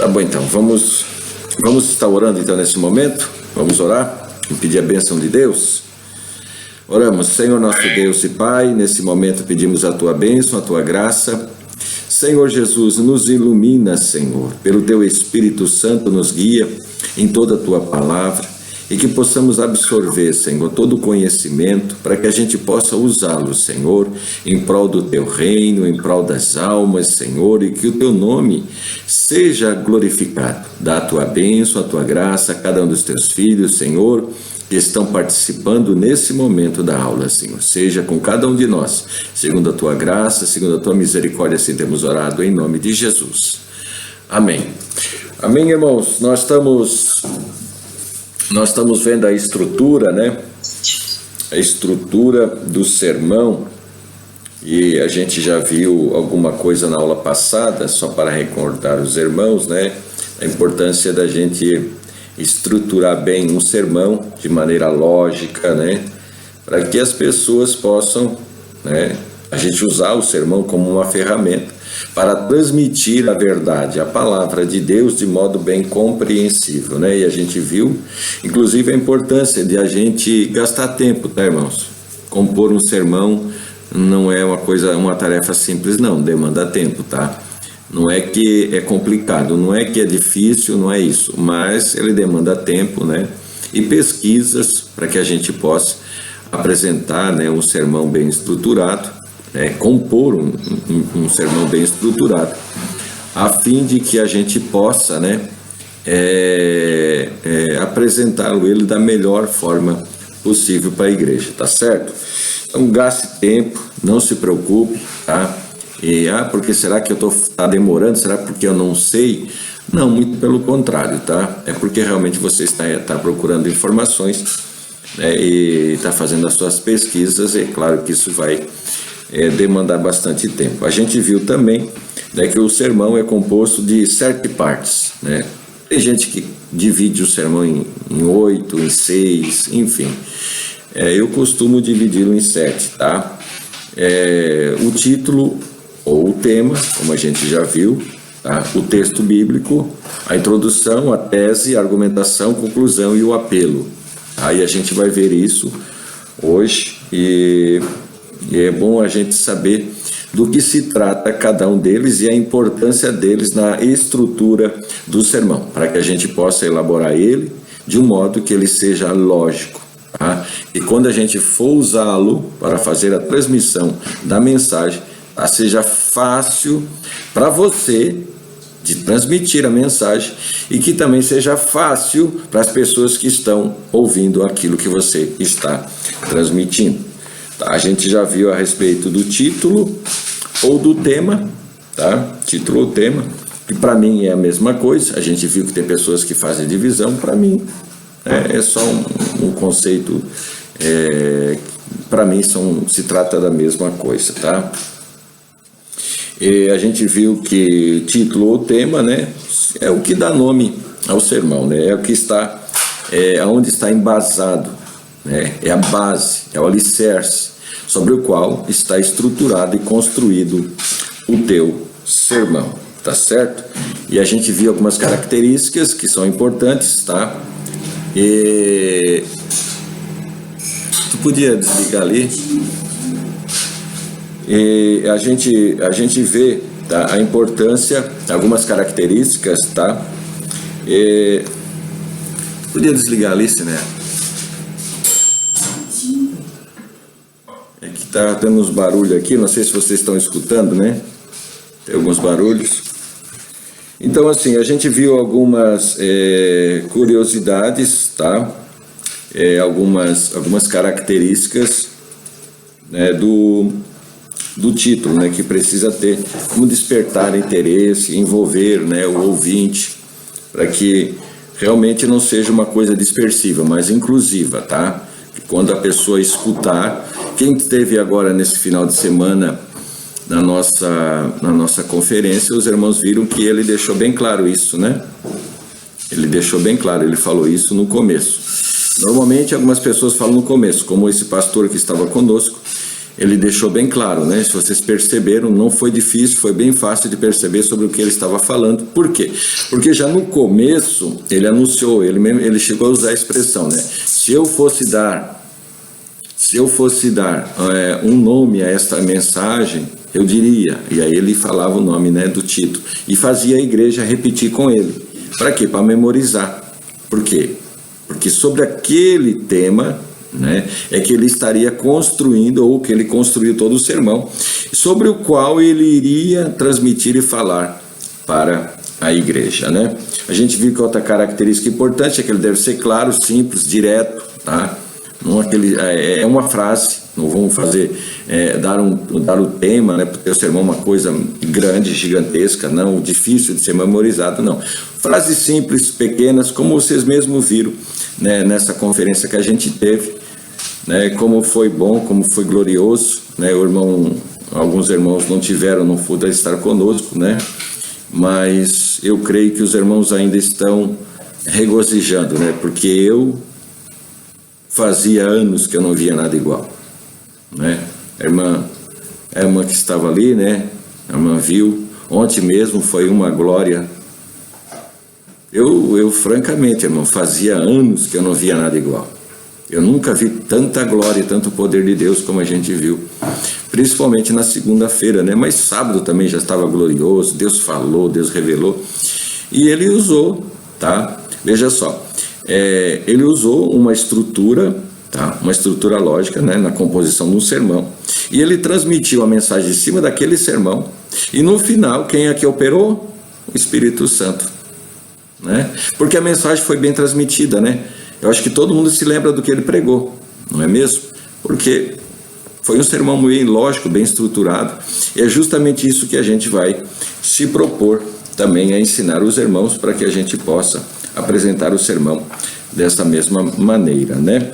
Tá bom, então, vamos estar orando então nesse momento. Vamos orar e pedir a bênção de Deus. Oramos. Senhor nosso Deus e Pai, nesse momento pedimos a Tua bênção, a Tua graça. Senhor Jesus, nos ilumina, Senhor, pelo Teu Espírito Santo nos guia em toda a Tua palavra e que possamos absorver, Senhor, todo o conhecimento para que a gente possa usá-lo, Senhor, em prol do Teu reino, em prol das almas, Senhor, e que o Teu nome seja glorificado. Dá a Tua bênção, a Tua graça a cada um dos Teus filhos, Senhor, que estão participando nesse momento da aula, Senhor. Seja com cada um de nós, segundo a Tua graça, segundo a Tua misericórdia, assim temos orado em nome de Jesus. Amém. Amém, irmãos. Nós estamos vendo a estrutura, né? A estrutura do sermão, e a gente já viu alguma coisa na aula passada, só para recordar os irmãos, né? A importância da gente estruturar bem um sermão de maneira lógica, né? Para que as pessoas possam, né? A gente usar o sermão como uma ferramenta para transmitir a verdade, a palavra de Deus de modo bem compreensível, né? E a gente viu, inclusive, a importância de a gente gastar tempo, tá, irmãos? Compor um sermão não é uma tarefa simples, não, demanda tempo, tá? Não é que é complicado, não é que é difícil, não é isso, mas ele demanda tempo, né? E pesquisas para que a gente possa apresentar, né, um sermão bem estruturado, compor um sermão bem estruturado, a fim de que a gente possa, né, apresentá-lo ele da melhor forma possível para a igreja, tá certo? Então gaste tempo, não se preocupe, tá? E, porque será que tá demorando? Será porque eu não sei? Não, muito pelo contrário, tá? É porque realmente você está procurando informações, né, e está fazendo as suas pesquisas, e é claro que isso vai demandar bastante tempo. A gente viu também, né, que o sermão é composto de 7 partes, né? Tem gente que divide o sermão em 8, em 6, enfim. Eu costumo dividi-lo em 7, tá? O título ou o tema, como a gente já viu, tá? O texto bíblico, a introdução, a tese, a argumentação, conclusão e o apelo. Aí a gente vai ver isso hoje e é bom a gente saber do que se trata cada um deles e a importância deles na estrutura do sermão, para que a gente possa elaborar ele de um modo que ele seja lógico, tá? E quando a gente for usá-lo para fazer a transmissão da mensagem, seja fácil para você de transmitir a mensagem e que também seja fácil para as pessoas que estão ouvindo aquilo que você está transmitindo. Tá? A gente já viu a respeito do título ou do tema, tá? Título ou tema, que para mim é a mesma coisa. A gente viu que tem pessoas que fazem divisão, para mim é só um conceito, para mim se trata da mesma coisa, tá? E a gente viu que título ou tema, né, é o que dá nome ao sermão, né, é o que está, onde está embasado, né, é a base, é o alicerce sobre o qual está estruturado e construído o teu sermão, tá certo? E a gente viu algumas características que são importantes, tá? E tu podia desligar ali? E a gente vê, tá, a importância, algumas características, tá? Podia desligar ali, né? É que tá tendo uns barulhos aqui, não sei se vocês estão escutando, né? Tem alguns barulhos. Então, assim, a gente viu algumas curiosidades, tá? Algumas características, né, do título, né, que precisa ter, como despertar interesse, envolver, né, o ouvinte, para que realmente não seja uma coisa dispersiva, mas inclusiva, tá? Que quando a pessoa escutar, quem esteve agora nesse final de semana na nossa conferência, os irmãos viram que ele deixou bem claro isso, né? Ele deixou bem claro, ele falou isso no começo. Normalmente algumas pessoas falam no começo, como esse pastor que estava conosco, ele deixou bem claro, né? Se vocês perceberam, não foi difícil, foi bem fácil de perceber sobre o que ele estava falando. Por quê? Porque já no começo ele anunciou, ele chegou a usar a expressão, né? Se eu fosse dar um nome a esta mensagem, eu diria, e aí ele falava o nome, né, do título, e fazia a igreja repetir com ele. Para quê? Para memorizar. Por quê? Porque sobre aquele tema, né, é que ele estaria construindo, ou que ele construiu todo o sermão, sobre o qual ele iria transmitir e falar para a igreja, né? A gente viu que outra característica importante é que ele deve ser claro, simples, direto, tá? Não é uma frase, não vamos fazer, dar o tema, né, porque o sermão é uma coisa grande, gigantesca, não, difícil de ser memorizado, não. Frases simples, pequenas, como vocês mesmos viram, né, nessa conferência que a gente teve, né, como foi bom, como foi glorioso, né, alguns irmãos não puderam estar conosco, né, mas eu creio que os irmãos ainda estão regozijando, né, porque eu fazia anos que eu não via nada igual, né? A irmã que estava ali, né? A irmã viu. Ontem mesmo foi uma glória. Eu francamente, irmão, fazia anos que eu não via nada igual. Eu nunca vi tanta glória e tanto poder de Deus como a gente viu. Principalmente na segunda-feira, né? Mas sábado também já estava glorioso. Deus falou, Deus revelou. E ele usou, tá? Veja só. Ele usou uma estrutura, tá? Uma estrutura lógica, né? Na composição de um sermão, e ele transmitiu a mensagem em cima daquele sermão, e no final, quem é que operou? O Espírito Santo, né? Porque a mensagem foi bem transmitida, né? Eu acho que todo mundo se lembra do que ele pregou, não é mesmo? Porque foi um sermão bem lógico, bem estruturado, e é justamente isso que a gente vai se propor também a ensinar os irmãos, para que a gente possa apresentar o sermão dessa mesma maneira, né?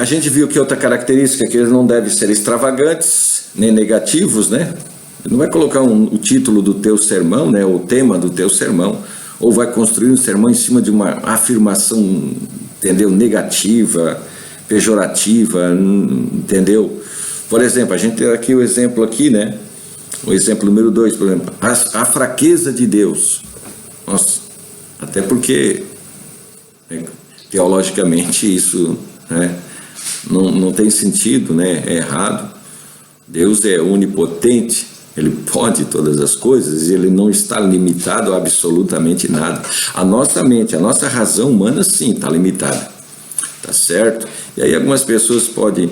A gente viu que outra característica é que eles não devem ser extravagantes, nem negativos, né? Não vai colocar o título do teu sermão, né? O tema do teu sermão, ou vai construir um sermão em cima de uma afirmação, entendeu? Negativa, pejorativa, entendeu? Por exemplo, a gente tem aqui o exemplo aqui, né? O exemplo número 2, por exemplo, a fraqueza de Deus. Nossa, até porque teologicamente isso, né, não tem sentido, né, é errado. Deus é onipotente, ele pode todas as coisas e ele não está limitado a absolutamente nada. A nossa mente, a nossa razão humana sim está limitada, tá certo? E aí algumas pessoas podem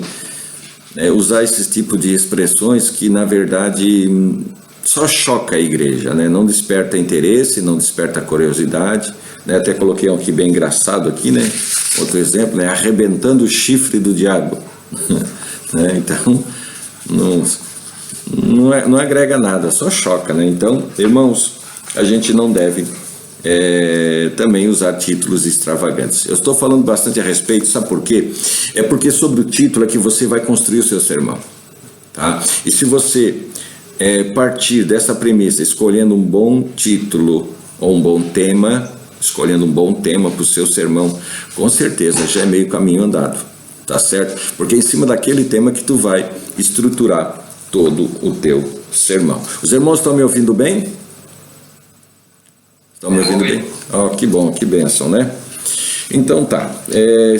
usar esse tipo de expressões que na verdade só choca a igreja, né? Não desperta interesse, não desperta curiosidade, né? Até coloquei um aqui bem engraçado aqui, né? Outro exemplo, né? Arrebentando o chifre do diabo, né? Então não agrega nada, só choca, né? Então, irmãos, a gente não deve também usar títulos extravagantes. Eu estou falando bastante a respeito, sabe por quê? É porque sobre o título é que você vai construir o seu sermão, tá? E se você partir dessa premissa, escolhendo um bom título ou um bom tema, escolhendo um bom tema para o seu sermão, com certeza já é meio caminho andado, tá certo? Porque é em cima daquele tema que tu vai estruturar todo o teu sermão. Os irmãos estão me ouvindo bem? Estão me ouvindo bem? Oh, que bom, que bênção, né? Então tá,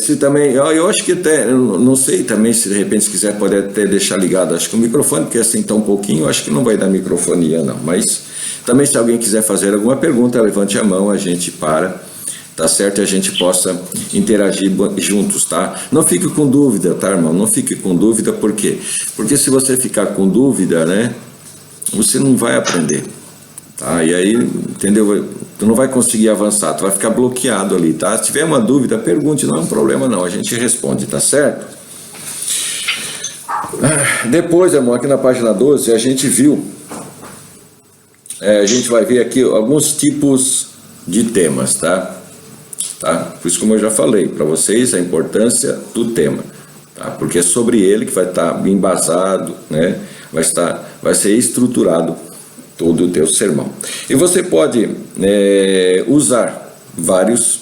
se também, eu acho que até, não sei também se de repente se quiser pode até deixar ligado, acho que o microfone, porque assim tá um pouquinho, acho que não vai dar microfonia não, mas também se alguém quiser fazer alguma pergunta, levante a mão, a gente tá certo, e a gente possa interagir juntos, tá? Não fique com dúvida, tá, irmão? Não fique com dúvida, por quê? Porque se você ficar com dúvida, né, você não vai aprender, tá? E aí, entendeu? Tu não vai conseguir avançar, tu vai ficar bloqueado ali, tá? Se tiver uma dúvida, pergunte, não é um problema não, a gente responde, tá certo? Depois, irmão, aqui na página 12, a gente viu, a gente vai ver aqui alguns tipos de temas, tá? Por isso, como eu já falei para vocês, a importância do tema, tá? Porque é sobre ele que vai estar embasado, né? Vai ser estruturado todo o teu sermão. E você pode usar vários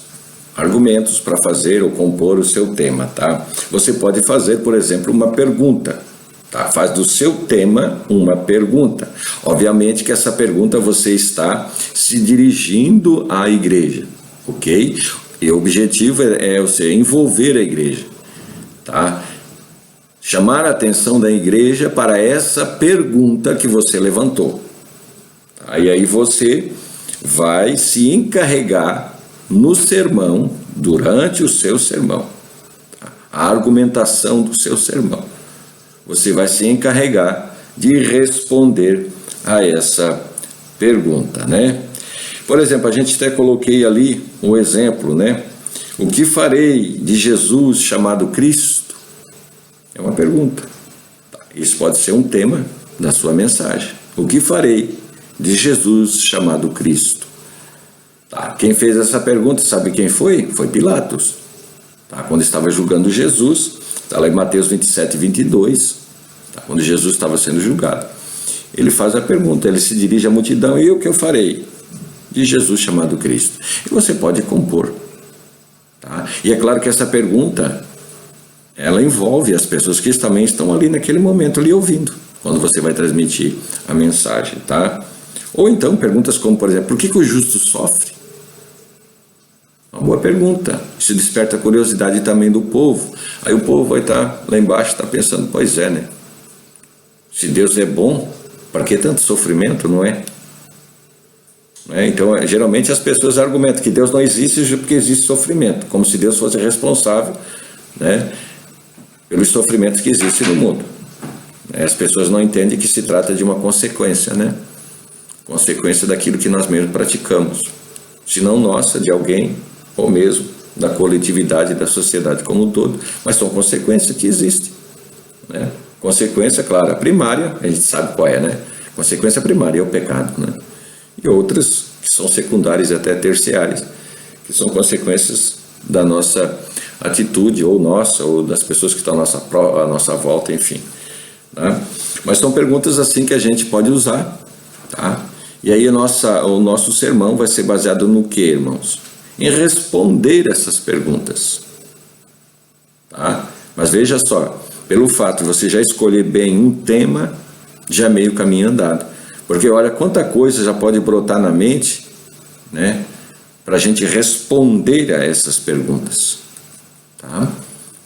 argumentos para fazer ou compor o seu tema, tá? Você pode fazer, por exemplo, uma pergunta, tá? Faz do seu tema uma pergunta. Obviamente que essa pergunta você está se dirigindo à igreja, ok? E o objetivo é você envolver a igreja, tá? Chamar a atenção da igreja para essa pergunta que você levantou. Tá? E aí você vai se encarregar no sermão, durante o seu sermão, tá? A argumentação do seu sermão. Você vai se encarregar de responder a essa pergunta, né? Por exemplo, a gente até coloquei ali um exemplo, né? O que farei de Jesus chamado Cristo? É uma pergunta. Isso pode ser um tema da sua mensagem. O que farei de Jesus chamado Cristo? Tá. Quem fez essa pergunta, sabe quem foi? Foi Pilatos. Tá. Quando estava julgando Jesus, está lá em Mateus 27 e 22, tá. Quando Jesus estava sendo julgado. Ele faz a pergunta, ele se dirige à multidão, e o que eu farei de Jesus chamado Cristo? E você pode compor. Tá. E é claro que essa pergunta, ela envolve as pessoas que também estão ali naquele momento, ali ouvindo, quando você vai transmitir a mensagem, tá? Ou então perguntas como, por exemplo, por que o justo sofre? Uma boa pergunta. Isso desperta a curiosidade também do povo. Aí o povo vai estar lá embaixo, está pensando, pois é, né? Se Deus é bom, para que tanto sofrimento, não é? Então, geralmente as pessoas argumentam que Deus não existe porque existe sofrimento, como se Deus fosse responsável, né, pelos sofrimentos que existem no mundo. As pessoas não entendem que se trata de uma consequência, né? Consequência daquilo que nós mesmos praticamos. Se não nossa, de alguém, ou mesmo da coletividade, da sociedade como um todo, mas são consequências que existem, né? Consequência, claro, a primária, a gente sabe qual é, né? Consequência primária é o pecado, né? E outras que são secundárias e até terciárias, que são consequências da nossa atitude, ou nossa, ou das pessoas que estão à nossa volta, enfim, tá? Mas são perguntas assim que a gente pode usar, tá? E aí o nosso sermão vai ser baseado no que, irmãos? Em responder essas perguntas, tá? Mas veja só, pelo fato de você já escolher bem um tema, já é meio caminho andado. Porque olha quanta coisa já pode brotar na mente, né? Para a gente responder a essas perguntas, tá?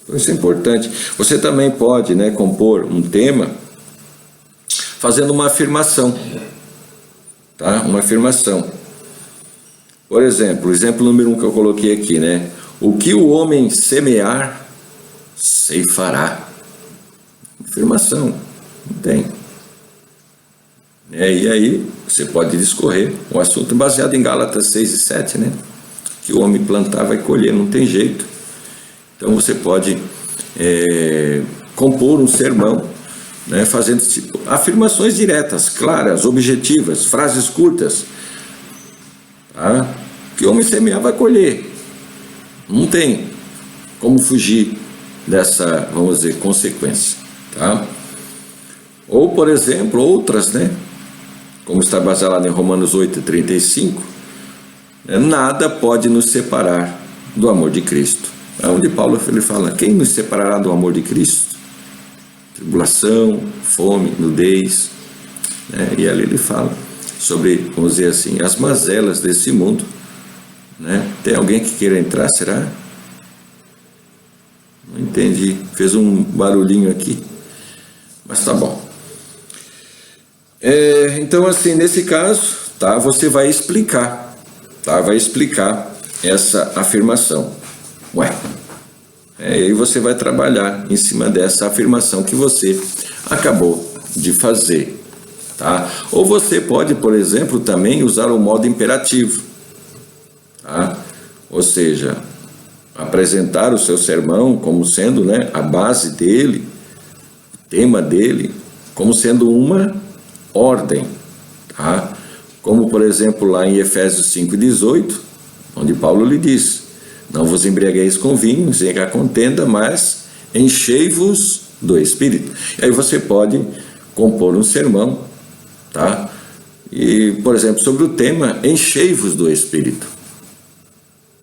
Então isso é importante. Você também pode, né, compor um tema fazendo uma afirmação, tá? Uma afirmação. Por exemplo, o exemplo número 1 que eu coloquei aqui, né? O que o homem semear, ceifará. Afirmação, não tem. E aí você pode discorrer um assunto baseado em Gálatas 6 e 7, né? Que o homem plantar vai colher, não tem jeito. Então você pode compor um sermão, né, fazendo afirmações diretas, claras, objetivas, frases curtas, tá? Que o homem semear vai colher. Não tem como fugir dessa, vamos dizer, consequência, tá? Ou, por exemplo, outras, né? Como está baseado em Romanos 8:35, nada pode nos separar do amor de Cristo. É onde Paulo ele fala, quem nos separará do amor de Cristo? Tribulação, fome, nudez, né? E ali ele fala sobre, vamos dizer assim, as mazelas desse mundo, né? Tem alguém que queira entrar, será? Não entendi, fez um barulhinho aqui, mas tá bom. Então, assim, nesse caso, tá, você vai explicar, tá, vai explicar essa afirmação. E aí você vai trabalhar em cima dessa afirmação que você acabou de fazer, tá? Ou você pode, por exemplo, também usar o modo imperativo, tá? Ou seja, apresentar o seu sermão como sendo, né, a base dele, o tema dele, como sendo uma ordem, tá? Como, por exemplo, lá em Efésios 5:18, onde Paulo lhe diz, não vos embriagueis com vinho, sem a contenda, mas enchei-vos do Espírito. E aí você pode compor um sermão, tá? E, por exemplo, sobre o tema enchei-vos do Espírito,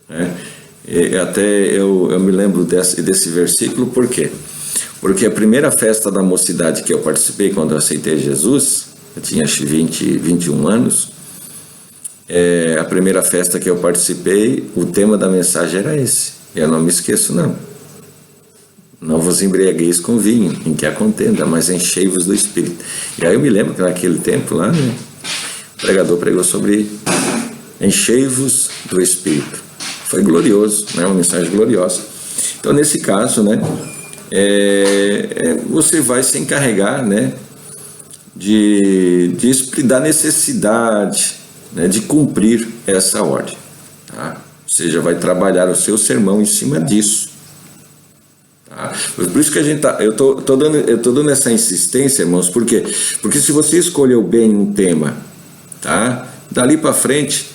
né? Eu me lembro desse versículo, por quê? Porque a primeira festa da mocidade que eu participei quando eu aceitei Jesus, eu tinha acho 21 anos, a primeira festa que eu participei, o tema da mensagem era esse. Eu não me esqueço, não. Não vos embriagueis com vinho, em que há contenda, mas enchei-vos do Espírito. E aí eu me lembro que naquele tempo lá, né, o pregador pregou sobre enchei-vos do Espírito. Foi glorioso, né, uma mensagem gloriosa. Então, nesse caso, né, você vai se encarregar, né, da necessidade, né, de cumprir essa ordem. Tá? Ou seja, vai trabalhar o seu sermão em cima disso. Tá? Por isso que eu tô dando essa insistência, irmãos, por quê? Porque se você escolheu bem um tema, tá? Dali para frente,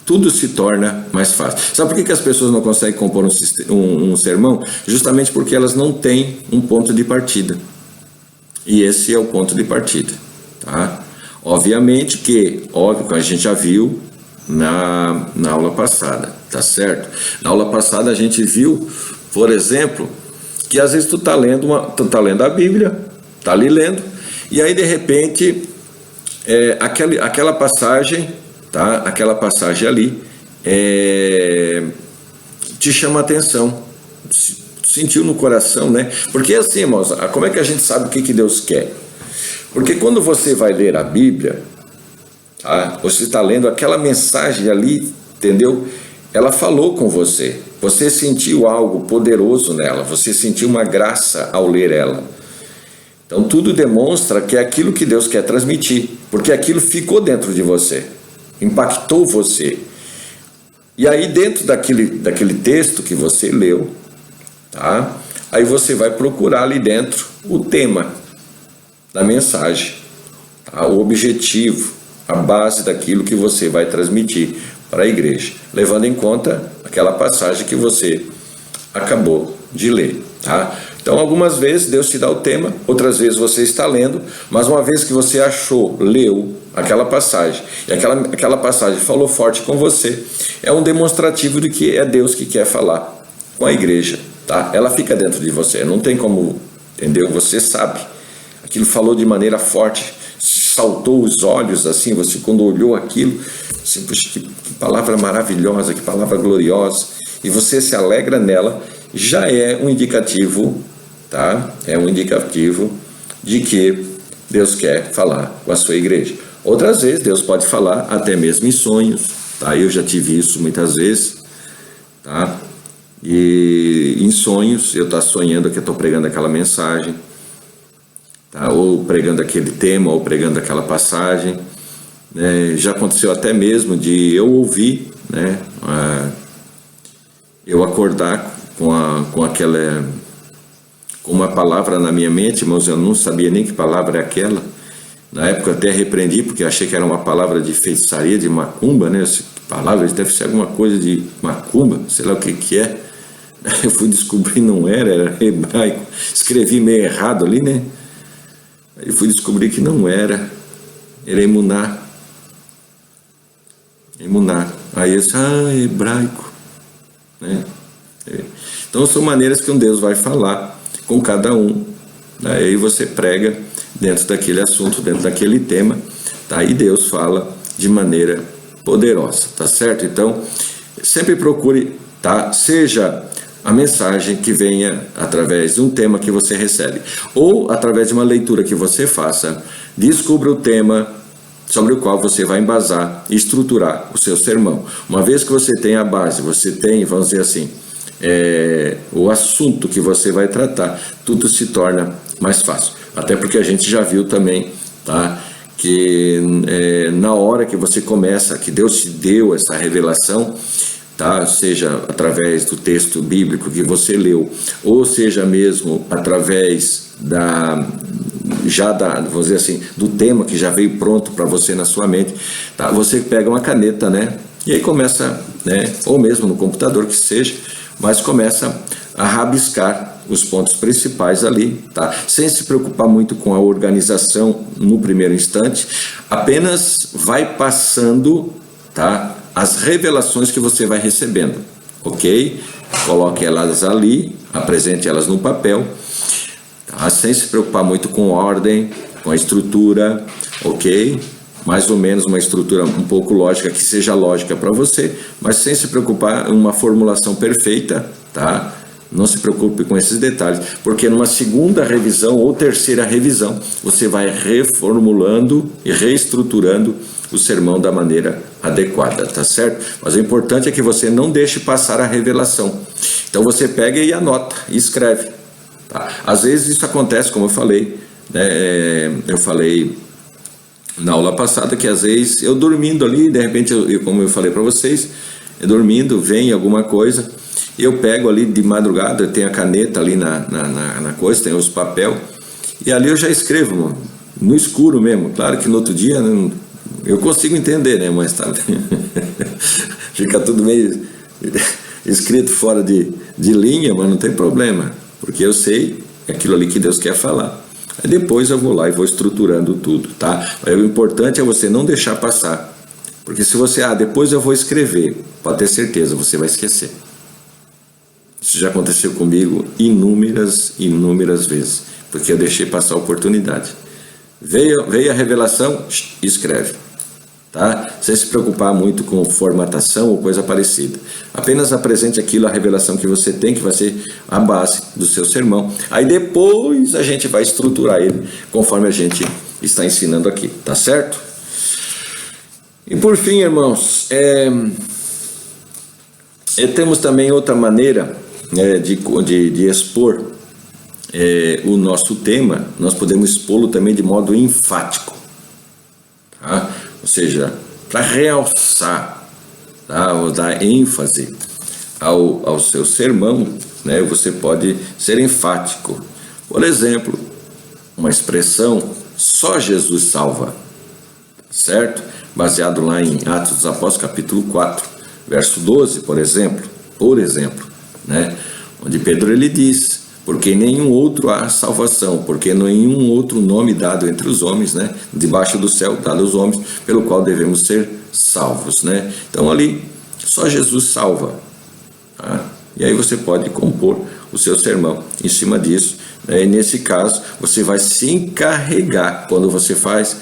tudo se torna mais fácil. Sabe por que as pessoas não conseguem compor um sermão? Justamente porque elas não têm um ponto de partida. E esse é o ponto de partida. Tá? Obviamente que a gente já viu na aula passada, tá certo? Na aula passada a gente viu, por exemplo, que às vezes tu tá lendo a Bíblia, tá ali lendo, e aí de repente aquela passagem, tá? Aquela passagem ali te chama a atenção, sentiu no coração, né? Porque assim, irmãos, como é que a gente sabe o que Deus quer? Porque quando você vai ler a Bíblia, tá? Você está lendo aquela mensagem ali, entendeu? Ela falou com você. Você sentiu algo poderoso nela. Você sentiu uma graça ao ler ela. Então tudo demonstra que é aquilo que Deus quer transmitir. Porque aquilo ficou dentro de você. Impactou você. E aí dentro daquele texto que você leu, tá? Aí você vai procurar ali dentro o tema da mensagem, tá? O objetivo, a base daquilo que você vai transmitir para a igreja, levando em conta aquela passagem que você acabou de ler, tá? Então, algumas vezes Deus te dá o tema, outras vezes você está lendo, mas uma vez que você leu aquela passagem, e aquela passagem falou forte com você, é um demonstrativo de que é Deus que quer falar com a igreja, tá? Ela fica dentro de você, não tem como, entendeu? Você sabe, aquilo falou de maneira forte, saltou os olhos assim, você quando olhou aquilo, assim, puxa, que palavra maravilhosa, que palavra gloriosa, e você se alegra nela, já é um indicativo, tá? É um indicativo de que Deus quer falar com a sua igreja. Outras vezes Deus pode falar até mesmo em sonhos, tá? Eu já tive isso muitas vezes, tá? E em sonhos, eu estou sonhando que eu estou pregando aquela mensagem, tá? Ou pregando aquele tema, ou pregando aquela passagem. Já aconteceu até mesmo de eu ouvir, né? Eu acordar com uma palavra na minha mente, mas eu não sabia nem que palavra é aquela. Na época eu até repreendi, porque achei que era uma palavra de feitiçaria, de macumba, né? Palavra deve ser alguma coisa de macumba, sei lá o que é. Eu fui descobrir, não era hebraico. Escrevi meio errado ali, né? Aí fui descobrir que não era emuná. Aí eu disse, hebraico, né? Então são maneiras que um Deus vai falar com cada um, né? Aí você prega dentro daquele assunto, dentro daquele tema, tá? E Deus fala de maneira poderosa, tá certo? Então sempre procure, tá? Seja a mensagem que venha através de um tema que você recebe, ou através de uma leitura que você faça, descubra o tema sobre o qual você vai embasar e estruturar o seu sermão. Uma vez que você tem a base, você tem, vamos dizer assim, o assunto que você vai tratar, tudo se torna mais fácil. Até porque a gente já viu também, tá, que na hora que você começa, que Deus te deu essa revelação, tá, seja através do texto bíblico que você leu, ou seja mesmo através vamos dizer assim, do tema que já veio pronto para você na sua mente, tá? Você pega uma caneta, né? E aí começa, né? Ou mesmo no computador que seja, mas começa a rabiscar os pontos principais ali, tá? Sem se preocupar muito com a organização no primeiro instante, apenas vai passando, tá? As revelações que você vai recebendo. ok? Coloque elas ali, apresente elas no papel, tá? Sem se preocupar muito com ordem, com a estrutura, ok? Mais ou menos uma estrutura um pouco lógica, que seja lógica para você, mas sem se preocupar em uma formulação perfeita, tá? Não se preocupe com esses detalhes, porque numa segunda revisão ou terceira revisão, você vai reformulando e reestruturando o sermão da maneira adequada, tá certo? Mas o importante é que você não deixe passar a revelação. Então você pega e anota, e escreve. Tá? Às vezes isso acontece, como eu falei, né? Eu falei na aula passada que às vezes eu dormindo ali, de repente, como eu falei para vocês, eu dormindo, vem alguma coisa, eu pego ali de madrugada, tem a caneta ali na coisa, tem os papel, e ali eu já escrevo, mano, no escuro mesmo. Claro que no outro dia eu consigo entender, né, mas tá, fica tudo meio escrito fora de linha, mas não tem problema, porque eu sei aquilo ali que Deus quer falar. Aí depois eu vou lá e vou estruturando tudo, tá? Aí o importante é você não deixar passar, porque se você, depois eu vou escrever, pode ter certeza, você vai esquecer. Isso já aconteceu comigo inúmeras vezes, porque eu deixei passar a oportunidade. Veio a revelação, escreve, tá? Sem se preocupar muito com formatação ou coisa parecida. Apenas apresente aquilo, a revelação que você tem, que vai ser a base do seu sermão. Aí depois a gente vai estruturar ele conforme a gente está ensinando aqui, tá certo? E por fim, irmãos, temos também outra maneira de expor o nosso tema. Nós podemos expô-lo também de modo enfático, tá? Ou seja, para realçar, tá? Ou dar ênfase ao seu sermão, né? Você pode ser enfático. Por exemplo, uma expressão, só Jesus salva, certo? Baseado lá em Atos dos Apóstolos, capítulo 4, verso 12, por exemplo, né? Onde Pedro ele diz: porque em nenhum outro há salvação, porque nenhum outro nome dado entre os homens, né, debaixo do céu, dado aos homens, pelo qual devemos ser salvos, né? Então ali, só Jesus salva, tá? E aí você pode compor o seu sermão em cima disso, né? E nesse caso, você vai se encarregar, quando você faz,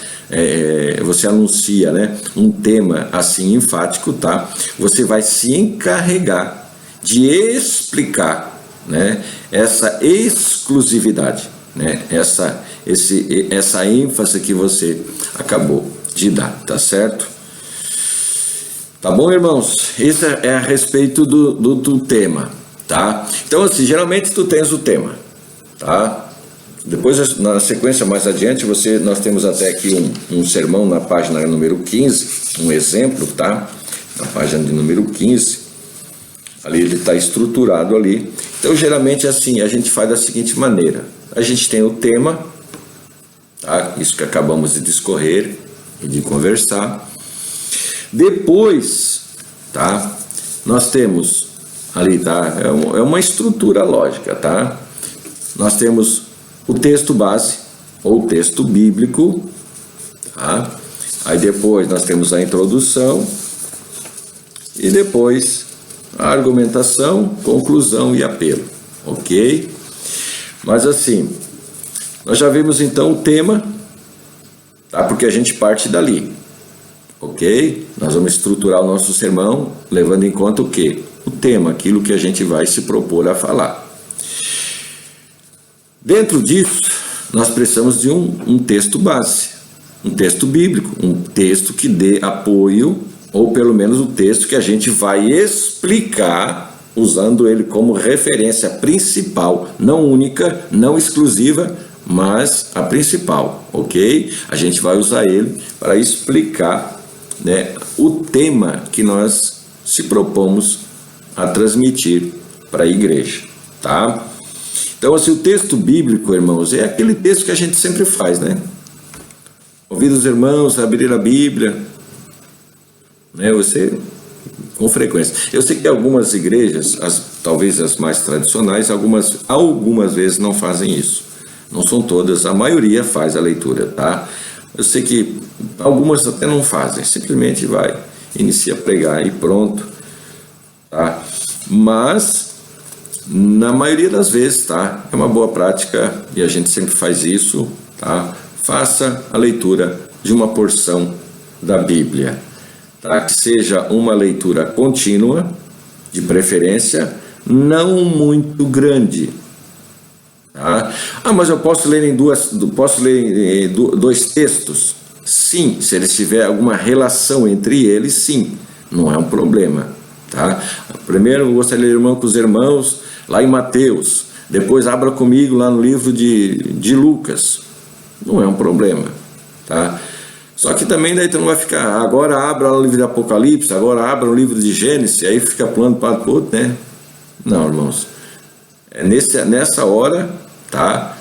você anuncia, né, um tema assim enfático, tá? Você vai se encarregar de explicar, né, essa exclusividade, né, essa ênfase que você acabou de dar, tá certo? Tá bom, irmãos? Isso é a respeito do tema, tá? Então, assim, geralmente tu tens o tema, tá? Depois, na sequência mais adiante, nós temos até aqui um sermão na página número 15, um exemplo, tá? Na página de número 15, ali ele está estruturado ali. Então, geralmente, assim, a gente faz da seguinte maneira: a gente tem o tema, tá? Isso que acabamos de discorrer e de conversar. Depois, tá? Nós temos ali, tá? É uma estrutura lógica, tá? Nós temos o texto base, ou texto bíblico, tá? Aí depois nós temos a introdução, e depois a argumentação, conclusão e apelo, ok? Mas assim, nós já vimos então o tema, tá? Porque a gente parte dali, ok? Nós vamos estruturar o nosso sermão levando em conta o quê? O tema, aquilo que a gente vai se propor a falar. Dentro disso, nós precisamos de um texto base, um texto bíblico, um texto que dê apoio, ou pelo menos o texto que a gente vai explicar, usando ele como referência principal, não única, não exclusiva, mas a principal, ok? A gente vai usar ele para explicar, né, o tema que nós se propomos a transmitir para a igreja, tá? Então, assim, o texto bíblico, irmãos, é aquele texto que a gente sempre faz, né? Ouvir os irmãos, abrir a Bíblia, né? Você, com frequência. Eu sei que algumas igrejas, talvez as mais tradicionais, algumas vezes não fazem isso. Não são todas, a maioria faz a leitura, tá? Eu sei que algumas até não fazem, simplesmente inicia a pregar e pronto, tá? Mas, na maioria das vezes, tá? É uma boa prática e a gente sempre faz isso, tá? Faça a leitura de uma porção da Bíblia, tá? Que seja uma leitura contínua, de preferência, não muito grande. Tá? Mas eu posso ler dois textos? Sim, se eles tiverem alguma relação entre eles, sim, não é um problema. Tá? Primeiro eu gostaria de ler irmão com os irmãos lá em Mateus, depois abra comigo lá no livro de Lucas, não é um problema. Tá? Só que também daí tu não vai ficar, agora abra o livro de Apocalipse, agora abra o livro de Gênesis, aí fica pulando para o outro, né? Não, irmãos, é nessa hora, tá?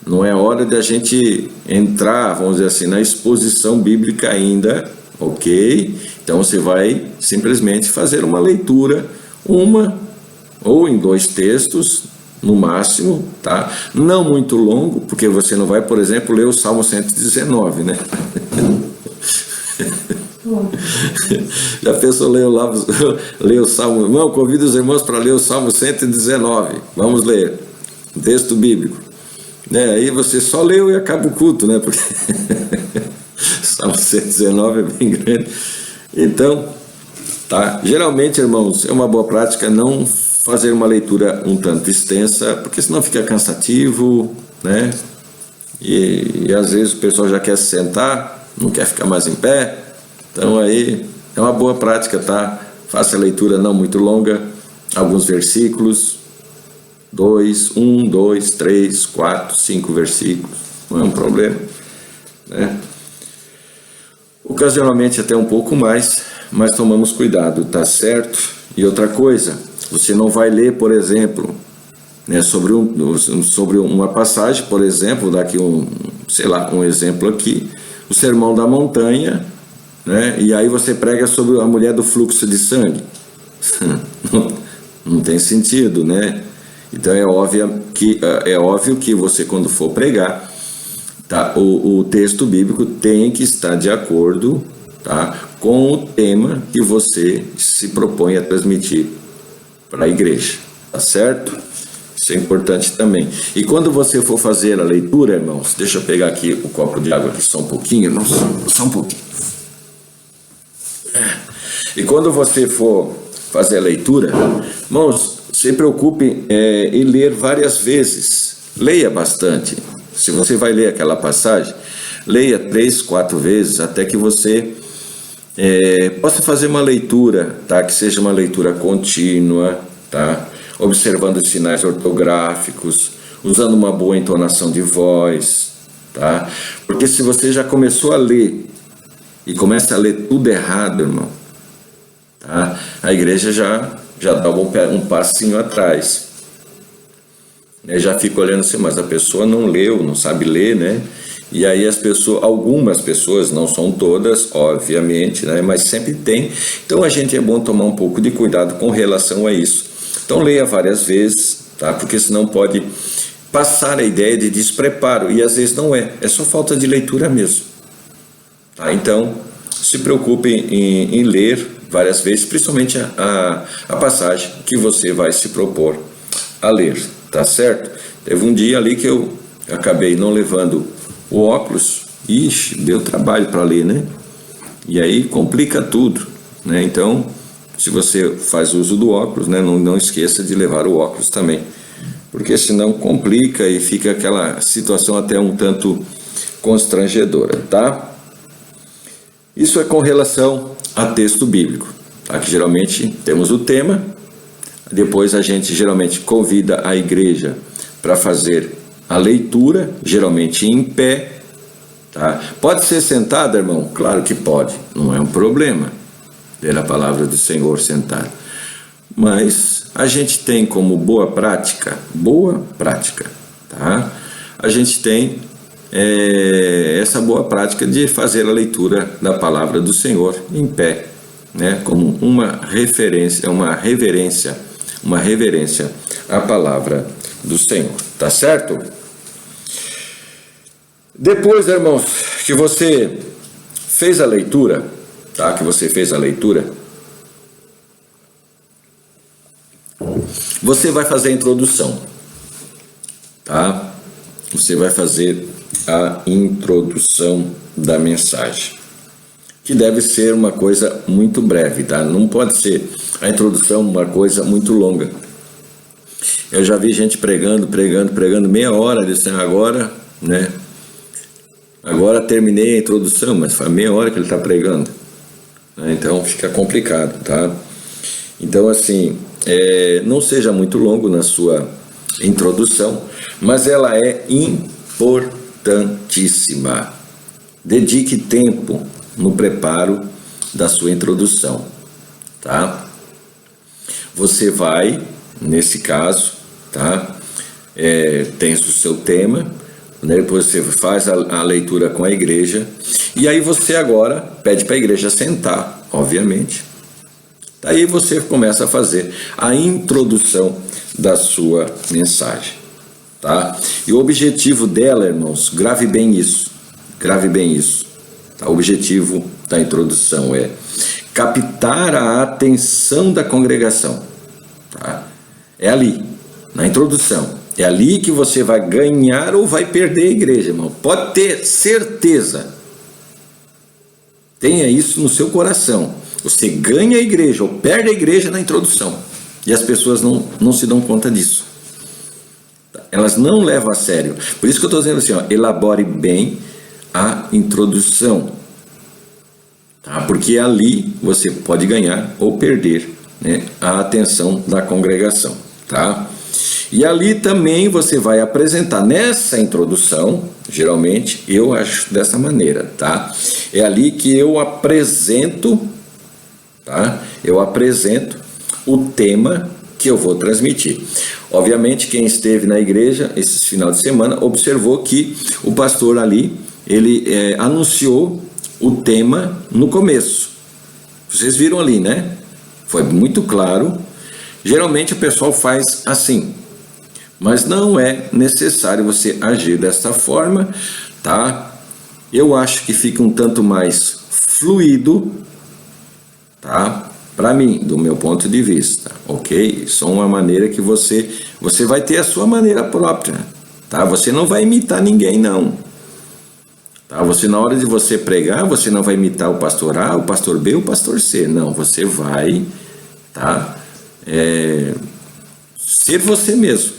Não é hora de a gente entrar, vamos dizer assim, na exposição bíblica ainda, ok? Então você vai simplesmente fazer uma leitura, uma ou em dois textos, no máximo, tá? Não muito longo, porque você não vai, por exemplo, ler o Salmo 119, né? Já pensou ler o Salmo? Irmão, convido os irmãos para ler o Salmo 119. Vamos ler um texto bíblico, né? Aí você só leu e acaba o culto, né? Porque Salmo 119 é bem grande. Então, tá? Geralmente, irmãos, é uma boa prática não fazer uma leitura um tanto extensa, porque senão fica cansativo, né? E às vezes o pessoal já quer se sentar, não quer ficar mais em pé. Então aí é uma boa prática, tá? Faça a leitura não muito longa, alguns versículos, 1, 2, 3, 4, 5 versículos, não é um problema, né? Ocasionalmente até um pouco mais, mas tomamos cuidado, tá certo? E outra coisa, você não vai ler, por exemplo, né, sobre uma passagem, por exemplo, daqui um exemplo aqui, o Sermão da Montanha, né, e aí você prega sobre a mulher do fluxo de sangue. Não tem sentido, né? Então é óbvio que você, quando for pregar, tá, o texto bíblico tem que estar de acordo, tá, com o tema que você se propõe a transmitir para a igreja, tá certo? Isso é importante também. E quando você for fazer a leitura, irmãos, deixa eu pegar aqui o copo de água aqui só um pouquinho, irmãos, só um pouquinho. E quando você for fazer a leitura, irmãos, se preocupe em ler várias vezes. Leia bastante. Se você vai ler aquela passagem, leia 3, 4 vezes, até que você possa fazer uma leitura, tá? Que seja uma leitura contínua, tá? Observando os sinais ortográficos, usando uma boa entonação de voz, tá? Porque se você já começou a ler e começa a ler tudo errado, irmão, tá? A igreja já dá um passinho atrás, né? Já fica olhando assim, mas a pessoa não leu, não sabe ler, né? E aí algumas pessoas, não são todas, obviamente, né? Mas sempre tem. Então é bom tomar um pouco de cuidado com relação a isso. Então leia várias vezes, tá? Porque senão pode passar a ideia de despreparo, e às vezes não é só falta de leitura mesmo, tá? Então se preocupe em ler várias vezes, principalmente a passagem que você vai se propor a ler, tá certo? Teve um dia ali que eu acabei não levando o óculos, deu trabalho para ler, né? E aí complica tudo, né? Então, se você faz uso do óculos, né, não esqueça de levar o óculos também, porque senão complica e fica aquela situação até um tanto constrangedora, tá? Isso é com relação a texto bíblico, tá? Que geralmente temos o tema, depois a gente geralmente convida a igreja para fazer a leitura, geralmente em pé, tá? Pode ser sentado, irmão? Claro que pode, não é um problema ler a palavra do Senhor sentado. Mas a gente tem como boa prática, tá? A gente tem essa boa prática de fazer a leitura da palavra do Senhor em pé, né? Como uma reverência à palavra do Senhor, tá certo? Depois, irmãos, que você fez a leitura, tá? Você vai fazer a introdução, tá? Você vai fazer a introdução da mensagem, que deve ser uma coisa muito breve, tá? Não pode ser a introdução uma coisa muito longa. Eu já vi gente pregando meia hora, dizendo agora, né? Agora terminei a introdução, mas faz meia hora que ele está pregando, né? Então fica complicado, tá? Então assim, não seja muito longo na sua introdução, mas ela é importantíssima. Dedique tempo no preparo da sua introdução, tá? Você vai, nesse caso, tá? Tem o seu tema, né? Depois você faz a leitura com a igreja, e aí você agora pede para a igreja sentar, obviamente. Aí você começa a fazer a introdução da sua mensagem, tá? E o objetivo dela, irmãos, grave bem isso, tá? O objetivo da introdução é captar a atenção da congregação, tá? É ali, na introdução, é ali que você vai ganhar ou vai perder a igreja, irmão. Pode ter certeza, tenha isso no seu coração. Você ganha a igreja ou perde a igreja na introdução, e as pessoas não se dão conta disso. Elas não levam a sério. Por isso que eu estou dizendo assim, ó, elabore bem a introdução, tá? Porque ali você pode ganhar ou perder, né, a atenção da congregação, tá? E ali também você vai apresentar, nessa introdução, geralmente eu acho dessa maneira, tá? É ali que eu apresento, tá? Eu apresento o tema que eu vou transmitir. Obviamente, quem esteve na igreja esses final de semana observou que o pastor ali, ele anunciou o tema no começo. Vocês viram ali, né? Foi muito claro. Geralmente o pessoal faz assim, mas não é necessário você agir dessa forma, tá? Eu acho que fica um tanto mais fluido, tá? Para mim, do meu ponto de vista, ok? Isso é uma maneira que você vai ter a sua maneira própria, tá? Você não vai imitar ninguém, não. Tá? Você, na hora de você pregar, você não vai imitar o pastor A, o pastor B, o pastor C. Não, você vai, tá? Ser você mesmo,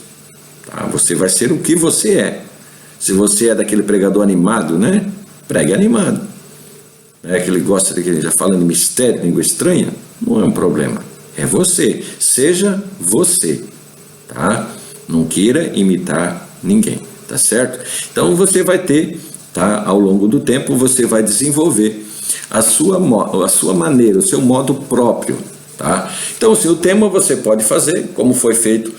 tá? Você vai ser o que você é. Se você é daquele pregador animado, né? Pregue animado. Que ele gosta daquele, já falando mistério, língua estranha, não é um problema. É você. Seja você, tá? Não queira imitar ninguém, tá certo? Então você vai ter, tá? Ao longo do tempo você vai desenvolver a sua maneira, o seu modo próprio, tá? Então o seu tema você pode fazer como foi feito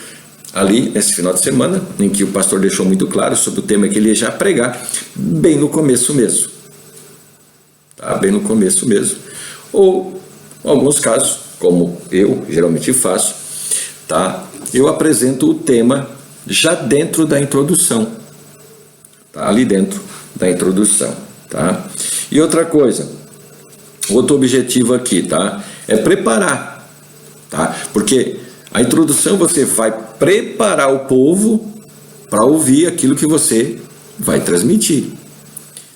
ali nesse final de semana, em que o pastor deixou muito claro sobre o tema que ele ia já pregar, bem no começo mesmo, tá? Bem no começo mesmo. Ou, em alguns casos, como eu geralmente faço, tá? Eu apresento o tema já dentro da introdução, tá? Ali dentro da introdução, tá? E outra coisa, outro objetivo aqui, tá? É preparar, tá? Porque a introdução você vai preparar o povo para ouvir aquilo que você vai transmitir.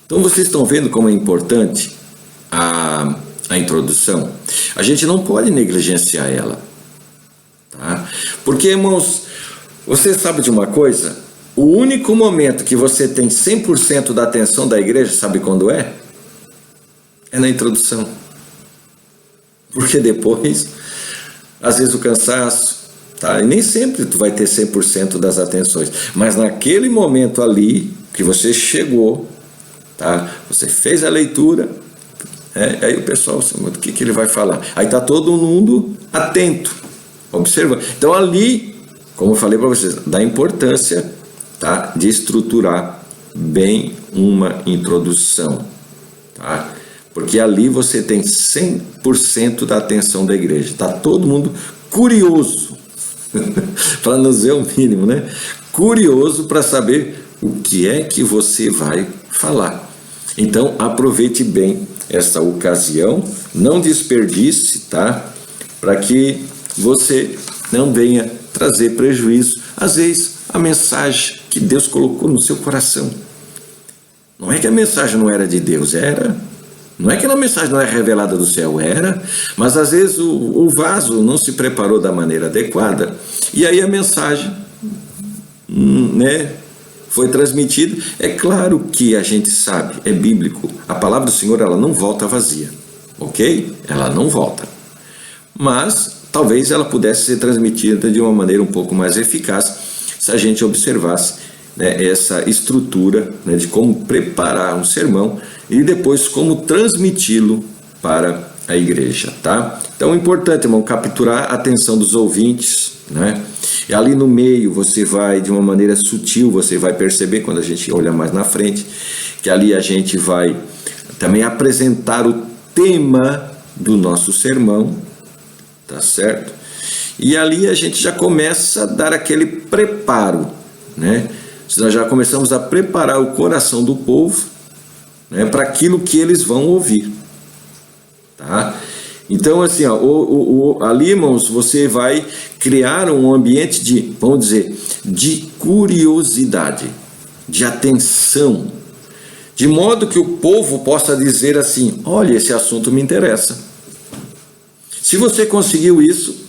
Então vocês estão vendo como é importante a introdução? A gente não pode negligenciar ela, tá? Porque, irmãos, você sabe de uma coisa? O único momento que você tem 100% da atenção da igreja, sabe quando é? É na introdução. Porque depois, às vezes o cansaço, tá? E nem sempre tu vai ter 100% das atenções, mas naquele momento ali que você chegou, tá? Você fez a leitura, aí o pessoal, o que ele vai falar? Aí tá todo mundo atento, observa. Então ali, como eu falei para vocês, da importância, tá? De estruturar bem uma introdução, tá? Porque ali você tem 100% da atenção da igreja. Está todo mundo curioso, para não dizer o mínimo, né? Curioso para saber o que é que você vai falar. Então, aproveite bem essa ocasião, não desperdice, tá? Para que você não venha trazer prejuízo. Às vezes, a mensagem que Deus colocou no seu coração. Não é que a mensagem não era de Deus, era. Não é que a mensagem não é revelada do céu, era. Mas às vezes o vaso não se preparou da maneira adequada. E aí a mensagem, foi transmitida. É claro que a gente sabe, é bíblico. A palavra do Senhor, ela não volta vazia. Ok? Ela não volta. Mas talvez ela pudesse ser transmitida de uma maneira um pouco mais eficaz se a gente observasse, essa estrutura, de como preparar um sermão e depois como transmiti-lo para a igreja, tá? Então é importante, irmão, capturar a atenção dos ouvintes, E ali no meio você vai, de uma maneira sutil, você vai perceber quando a gente olha mais na frente, que ali a gente vai também apresentar o tema do nosso sermão, tá certo? E ali a gente já começa a dar aquele preparo, Nós já começamos a preparar o coração do povo, para aquilo que eles vão ouvir, tá? Então, assim, ali, irmãos, você vai criar um ambiente de, vamos dizer, de curiosidade, de atenção, de modo que o povo possa dizer assim: olha, esse assunto me interessa. Se você conseguiu isso,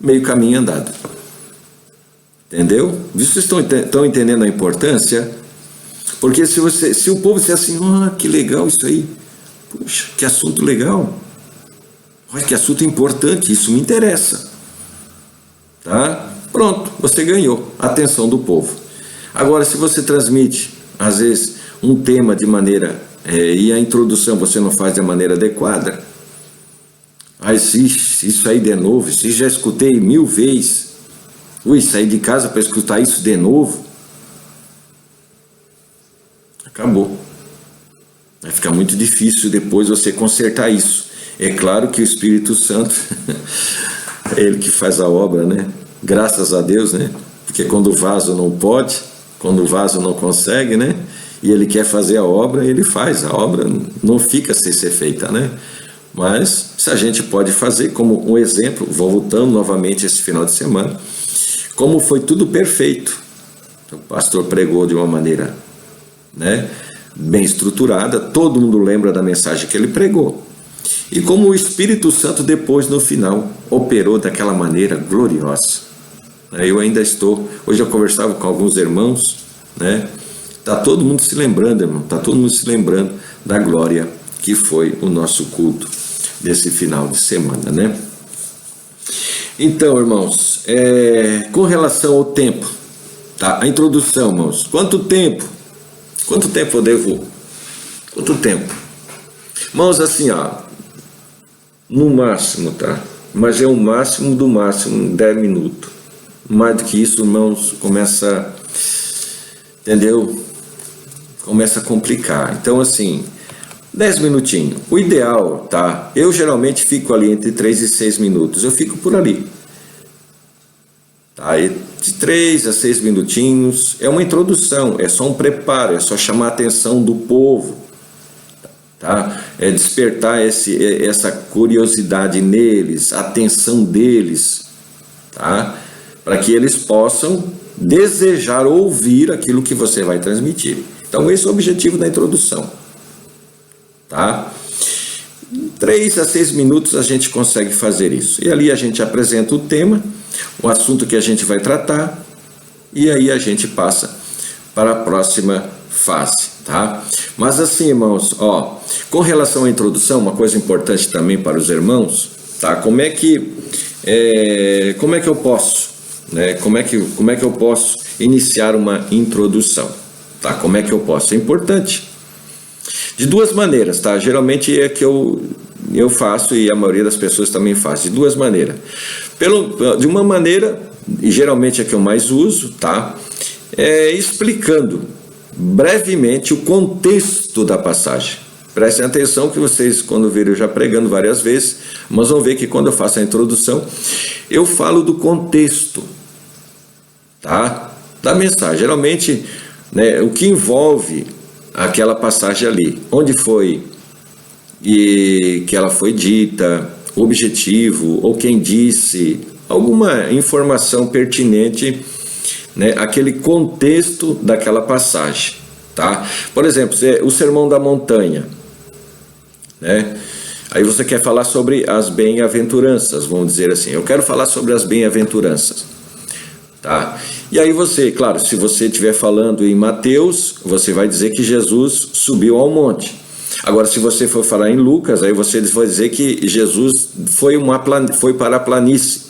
meio caminho andado. Entendeu? Vocês estão entendendo a importância? Porque se o povo disser assim: que legal isso aí, puxa, que assunto legal, olha que assunto importante, isso me interessa, tá? Pronto, você ganhou a atenção do povo. Agora, se você transmite, às vezes, um tema de maneira, e a introdução você não faz de maneira adequada, isso aí de novo, isso já escutei 1000 vezes, sair de casa para escutar isso de novo, acabou. Vai ficar muito difícil depois você consertar isso. É claro que o Espírito Santo é Ele que faz a obra, Graças a Deus, Porque quando o vaso não pode, quando o vaso não consegue, E Ele quer fazer a obra, Ele faz. A obra não fica sem ser feita, Mas se a gente pode fazer como um exemplo, voltando novamente esse final de semana, como foi tudo perfeito. O pastor pregou de uma maneira, bem estruturada, todo mundo lembra da mensagem que ele pregou. E como o Espírito Santo depois, no final, operou daquela maneira gloriosa. Eu ainda estou, hoje eu conversava com alguns irmãos, Está todo mundo se lembrando, irmão, está todo mundo se lembrando da glória que foi o nosso culto desse final de semana, Então, irmãos, com relação ao tempo, tá? A introdução, irmãos, quanto tempo eu devo? Quanto tempo? Irmãos, assim, no máximo, tá? Mas é o máximo do máximo, 10 minutos. Mais do que isso, irmãos, entendeu? Começa a complicar. Então, assim, 10 minutinhos. O ideal, tá? Eu geralmente fico ali entre 3 e 6 minutos. Eu fico por ali. Tá? E de 3 a 6 minutinhos. É uma introdução, é só um preparo, é só chamar a atenção do povo. Tá? É despertar essa curiosidade neles, a atenção deles. Tá? Para que eles possam desejar ouvir aquilo que você vai transmitir. Então, esse é o objetivo da introdução. Tá? 3 a 6 minutos a gente consegue fazer isso. E ali a gente apresenta o tema, o assunto que a gente vai tratar, e aí a gente passa para a próxima fase, tá? Mas assim, irmãos, com relação à introdução, uma coisa importante também para os irmãos, tá? Como é que eu posso, Como é que eu posso iniciar uma introdução, tá? Como é que eu posso? É importante. De duas maneiras, tá? Geralmente é que eu faço e a maioria das pessoas também faz, de duas maneiras. De uma maneira, e geralmente é que eu mais uso, tá? Explicando brevemente o contexto da passagem. Prestem atenção que vocês, quando virem eu já pregando várias vezes, mas vão ver que quando eu faço a introdução, eu falo do contexto, tá? Da mensagem. Geralmente, o que envolve aquela passagem ali, onde foi e que ela foi dita, o objetivo, ou quem disse, alguma informação pertinente, né, àquele contexto daquela passagem, tá? Por exemplo, o Sermão da Montanha, né? Aí você quer falar sobre as bem-aventuranças, vamos dizer assim. Eu quero falar sobre as bem-aventuranças, tá? E aí você, claro, se você estiver falando em Mateus, você vai dizer que Jesus subiu ao monte. Agora, se você for falar em Lucas, aí você vai dizer que Jesus foi para a planície.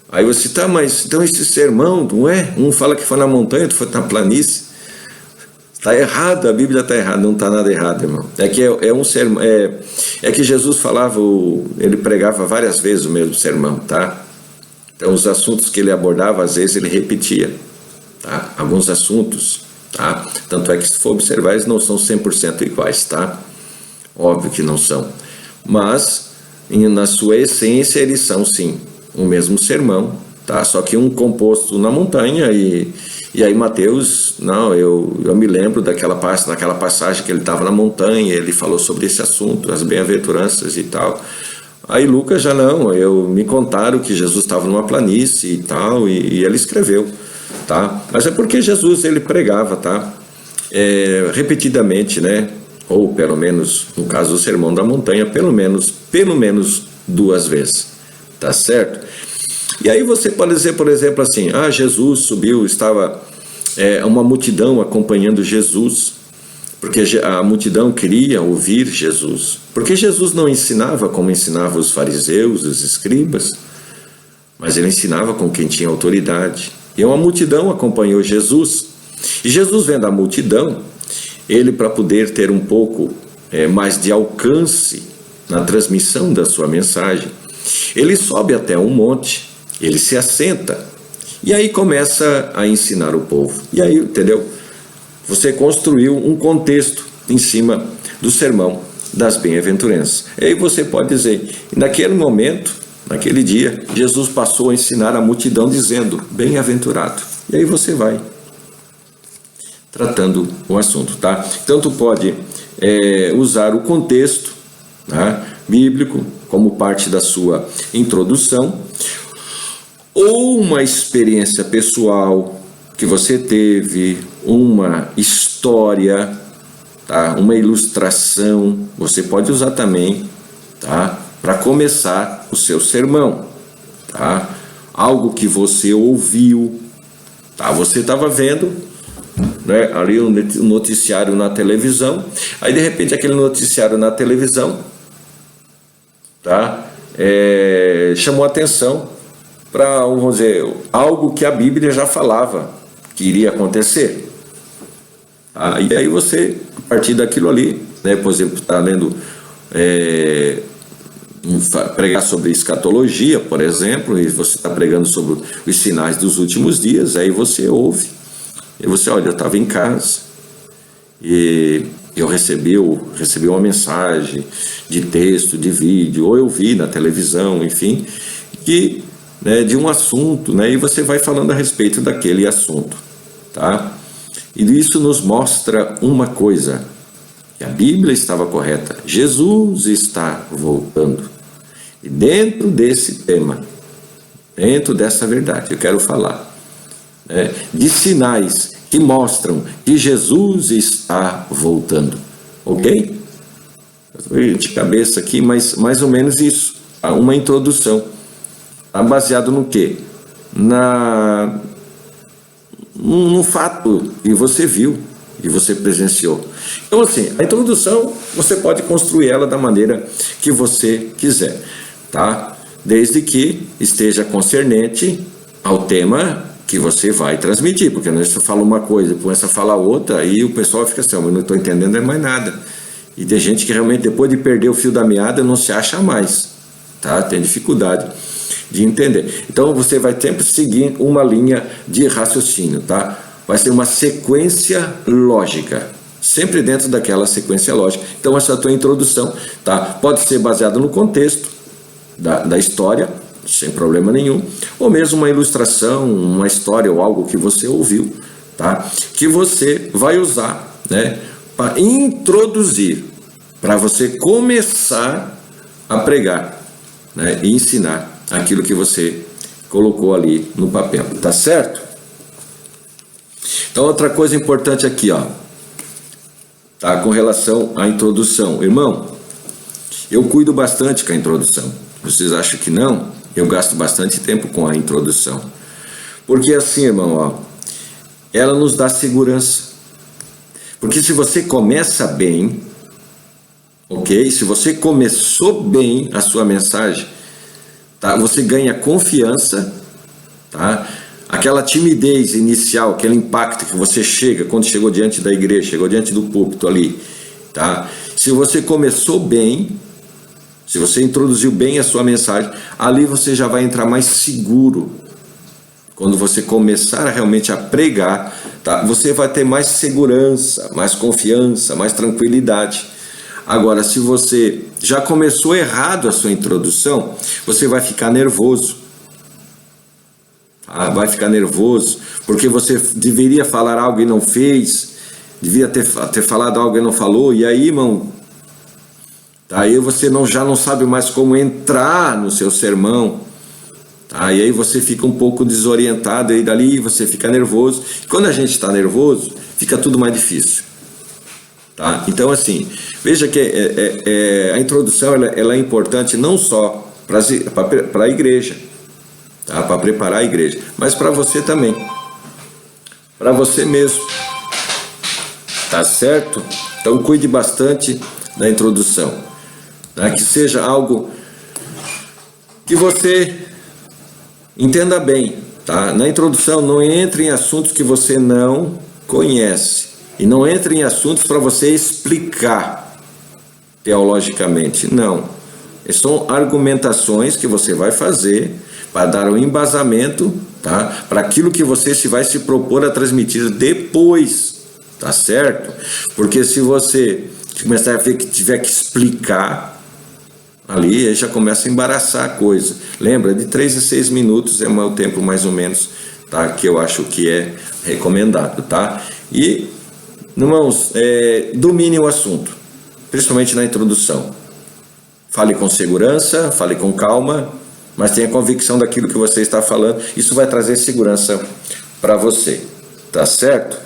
Aí você, tá, mas então esse sermão, não é? Um fala que foi na montanha, outro foi na planície. Está errado, a Bíblia está errada, não está nada errado, irmão. É que é um sermão, é que Jesus falava, ele pregava várias vezes o mesmo sermão, tá? Então os assuntos que ele abordava, às vezes ele repetia, tá? Alguns assuntos, tá? Tanto é que se for observar, eles não são 100% iguais, tá? Óbvio que não são. Mas, na sua essência, eles são sim o mesmo sermão, tá? Só que um composto na montanha e aí Mateus, não, eu me lembro daquela passagem que ele estava na montanha, ele falou sobre esse assunto, as bem-aventuranças e tal. Aí Lucas já não, me contaram que Jesus estava numa planície e tal, e ele escreveu, tá? Mas é porque Jesus, ele pregava, tá? Repetidamente, né? Ou pelo menos, no caso do Sermão da Montanha, pelo menos 2 vezes, tá certo? E aí você pode dizer, por exemplo, assim, Jesus subiu, estava uma multidão acompanhando Jesus, porque a multidão queria ouvir Jesus, porque Jesus não ensinava como ensinava os fariseus, os escribas, mas ele ensinava com quem tinha autoridade, e uma multidão acompanhou Jesus, e Jesus vendo a multidão, ele para poder ter um pouco mais de alcance na transmissão da sua mensagem, ele sobe até um monte, ele se assenta e aí começa a ensinar o povo. E aí, entendeu? Você construiu um contexto em cima do sermão das bem-aventuranças. E aí você pode dizer, naquele momento, naquele dia, Jesus passou a ensinar a multidão dizendo, bem-aventurado. E aí você vai tratando o assunto, tá? Então tu pode usar o contexto, tá, bíblico como parte da sua introdução, ou uma experiência pessoal que você teve, uma história, tá? Uma ilustração, você pode usar também, tá? Para começar o seu sermão, tá? Algo que você ouviu, tá? Você estava vendo, né, ali um noticiário na televisão, aí de repente aquele noticiário na televisão, tá? Chamou a atenção para, vamos dizer, algo que a Bíblia já falava que iria acontecer. E aí você, a partir daquilo ali, né, por exemplo, está lendo, pregar sobre escatologia, por exemplo, e você está pregando sobre os sinais dos últimos dias, aí você ouve, e você, olha, eu estava em casa, e eu recebi uma mensagem de texto, de vídeo, ou eu vi na televisão, enfim, que de um assunto, né, e você vai falando a respeito daquele assunto, tá? E isso nos mostra uma coisa, que a Bíblia estava correta, Jesus está voltando, e dentro desse tema, dentro dessa verdade, eu quero falar de sinais que mostram que Jesus está voltando, ok? De cabeça aqui, mas mais ou menos isso, uma introdução. Baseado no quê? No fato que você viu, que você presenciou. Então, assim, a introdução, você pode construir ela da maneira que você quiser, tá? Desde que esteja concernente ao tema que você vai transmitir, porque não é você fala uma coisa, começa a falar outra, aí o pessoal fica assim, eu não estou entendendo mais nada. E tem gente que realmente, depois de perder o fio da meada, não se acha mais, tá? Tem dificuldade de entender. Então você vai sempre seguir uma linha de raciocínio, tá? Vai ser uma sequência lógica, sempre dentro daquela sequência lógica. Então essa é a tua introdução, tá? Pode ser baseada no contexto da história, sem problema nenhum, ou mesmo uma ilustração, uma história ou algo que você ouviu, tá? Que você vai usar, né, para introduzir, para você começar a pregar, né, e ensinar aquilo que você colocou ali no papel, tá certo? Então, outra coisa importante aqui, ó, tá, com relação à introdução. Irmão, eu cuido bastante com a introdução. Vocês acham que não? Eu gasto bastante tempo com a introdução. Porque assim, irmão, ó, ela nos dá segurança. Porque se você começa bem, ok? Se você começou bem a sua mensagem, tá? Você ganha confiança, tá? Aquela timidez inicial, aquele impacto que você chega, quando chegou diante da igreja, chegou diante do púlpito ali, tá? Se você começou bem, se você introduziu bem a sua mensagem, ali você já vai entrar mais seguro. Quando você começar realmente a pregar, tá? Você vai ter mais segurança, mais confiança, mais tranquilidade. Agora, se você já começou errado a sua introdução, você vai ficar nervoso. Vai ficar nervoso, porque você deveria falar algo e não fez, devia ter falado algo e não falou, e aí, irmão, aí você já não sabe mais como entrar no seu sermão, tá? E aí você fica um pouco desorientado, e dali você fica nervoso. E quando a gente está nervoso, fica tudo mais difícil, tá? Então, assim, veja que a introdução ela é importante não só para a igreja, tá? Para preparar a igreja, mas para você também, para você mesmo, tá certo? Então cuide bastante da introdução, tá? Que seja algo que você entenda bem, tá? Na introdução não entre em assuntos que você não conhece, e não entre em assuntos para você explicar teologicamente, não. São argumentações que você vai fazer para dar um embasamento, tá? Para aquilo que você vai se propor a transmitir depois, tá certo? Porque se você começar a ver que tiver que explicar ali, aí já começa a embaraçar a coisa. Lembra, de 3 a 6 minutos é o tempo mais ou menos, tá? Que eu acho que é recomendado, tá? E, irmãos, domine o assunto, principalmente na introdução. Fale com segurança, fale com calma, mas tenha convicção daquilo que você está falando. Isso vai trazer segurança para você, tá certo?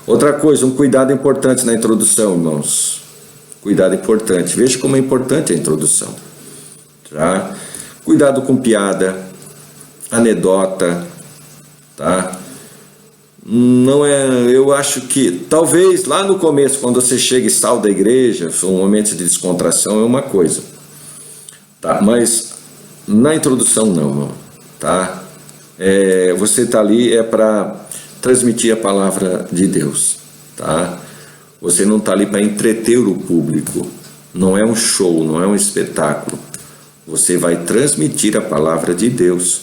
Outra coisa, um cuidado importante na introdução, irmãos. Cuidado importante. Veja como é importante a introdução, tá? Cuidado com piada, anedota, tá? Não eu acho que talvez lá no começo, quando você chega e sai da igreja, um momento de descontração é uma coisa, tá? Mas na introdução não, tá? Você está ali para transmitir a palavra de Deus, tá? Você não está ali para entreter o público, não é um show, não é um espetáculo. Você vai transmitir a palavra de Deus,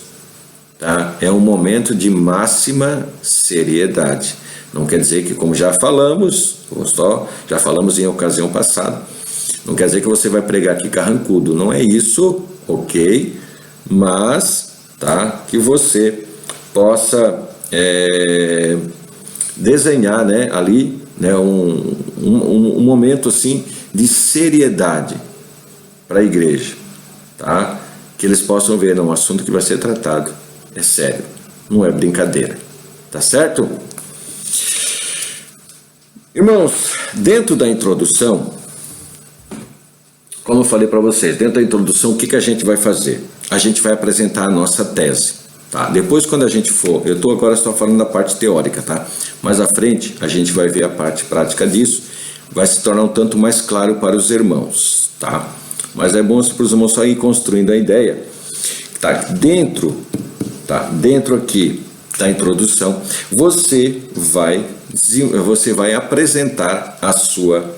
tá? É um momento de máxima seriedade. Não quer dizer que, como já falamos em ocasião passada, não quer dizer que você vai pregar aqui carrancudo, não é isso, ok? Mas, tá? Que você possa desenhar, né, ali, né, um momento assim de seriedade para a igreja, tá? Que eles possam ver, não, o assunto que vai ser tratado é sério, não é brincadeira, tá certo? Irmãos, dentro da introdução, como eu falei para vocês, dentro da introdução, o que a gente vai fazer? A gente vai apresentar a nossa tese, tá? Depois, quando a gente for, eu estou agora só falando da parte teórica, tá? Mais à frente, a gente vai ver a parte prática disso, vai se tornar um tanto mais claro para os irmãos, tá? Mas é bom para os irmãos só ir construindo a ideia, tá? Dentro aqui da introdução, você vai apresentar a sua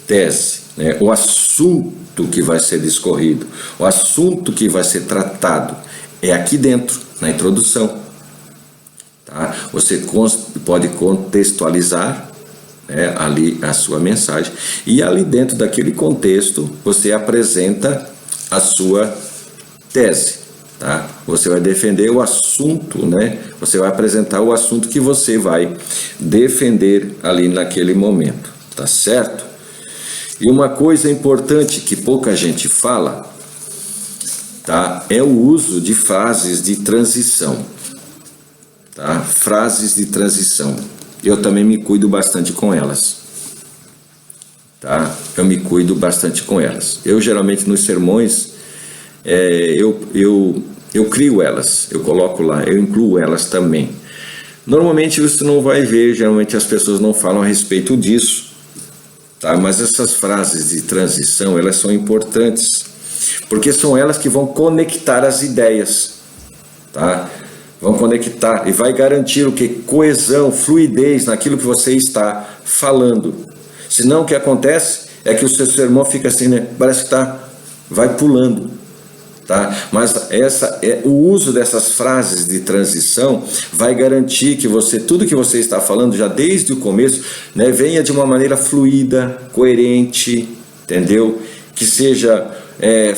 tese, né? O assunto que vai ser discorrido, o assunto que vai ser tratado é aqui dentro, na introdução, tá? Você pode contextualizar, né, ali a sua mensagem, e ali dentro daquele contexto você apresenta a sua tese, tá? Você vai defender o assunto, né? Você vai apresentar o assunto que você vai defender ali naquele momento, tá certo? E uma coisa importante que pouca gente fala tá? É o uso de frases de transição, tá? Frases de transição. Eu também me cuido bastante com elas, tá? Eu me cuido bastante com elas. Eu geralmente nos sermões, eu crio elas, eu coloco lá, eu incluo elas também. Normalmente você não vai ver, geralmente as pessoas não falam a respeito disso, tá? Mas essas frases de transição, elas são importantes, porque são elas que vão conectar as ideias, tá? Vão conectar e vai garantir o que? Coesão, fluidez naquilo que você está falando. Senão o que acontece é que o seu sermão fica assim, né? Parece que vai pulando. Tá? Mas o uso dessas frases de transição vai garantir que tudo que você está falando já desde o começo, né, venha de uma maneira fluida, coerente, entendeu? Que seja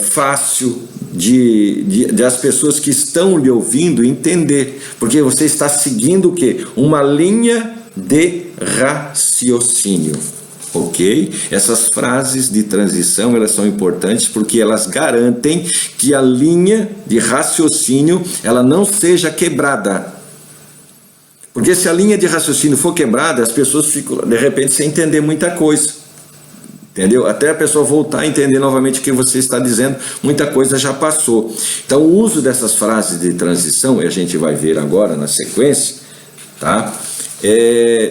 fácil de as pessoas que estão lhe ouvindo entender, porque você está seguindo o quê? Uma linha de raciocínio. Ok? Essas frases de transição, elas são importantes porque elas garantem que a linha de raciocínio ela não seja quebrada. Porque se a linha de raciocínio for quebrada, as pessoas ficam de repente sem entender muita coisa. Entendeu? Até a pessoa voltar a entender novamente o que você está dizendo, muita coisa já passou. Então o uso dessas frases de transição, e a gente vai ver agora na sequência, tá?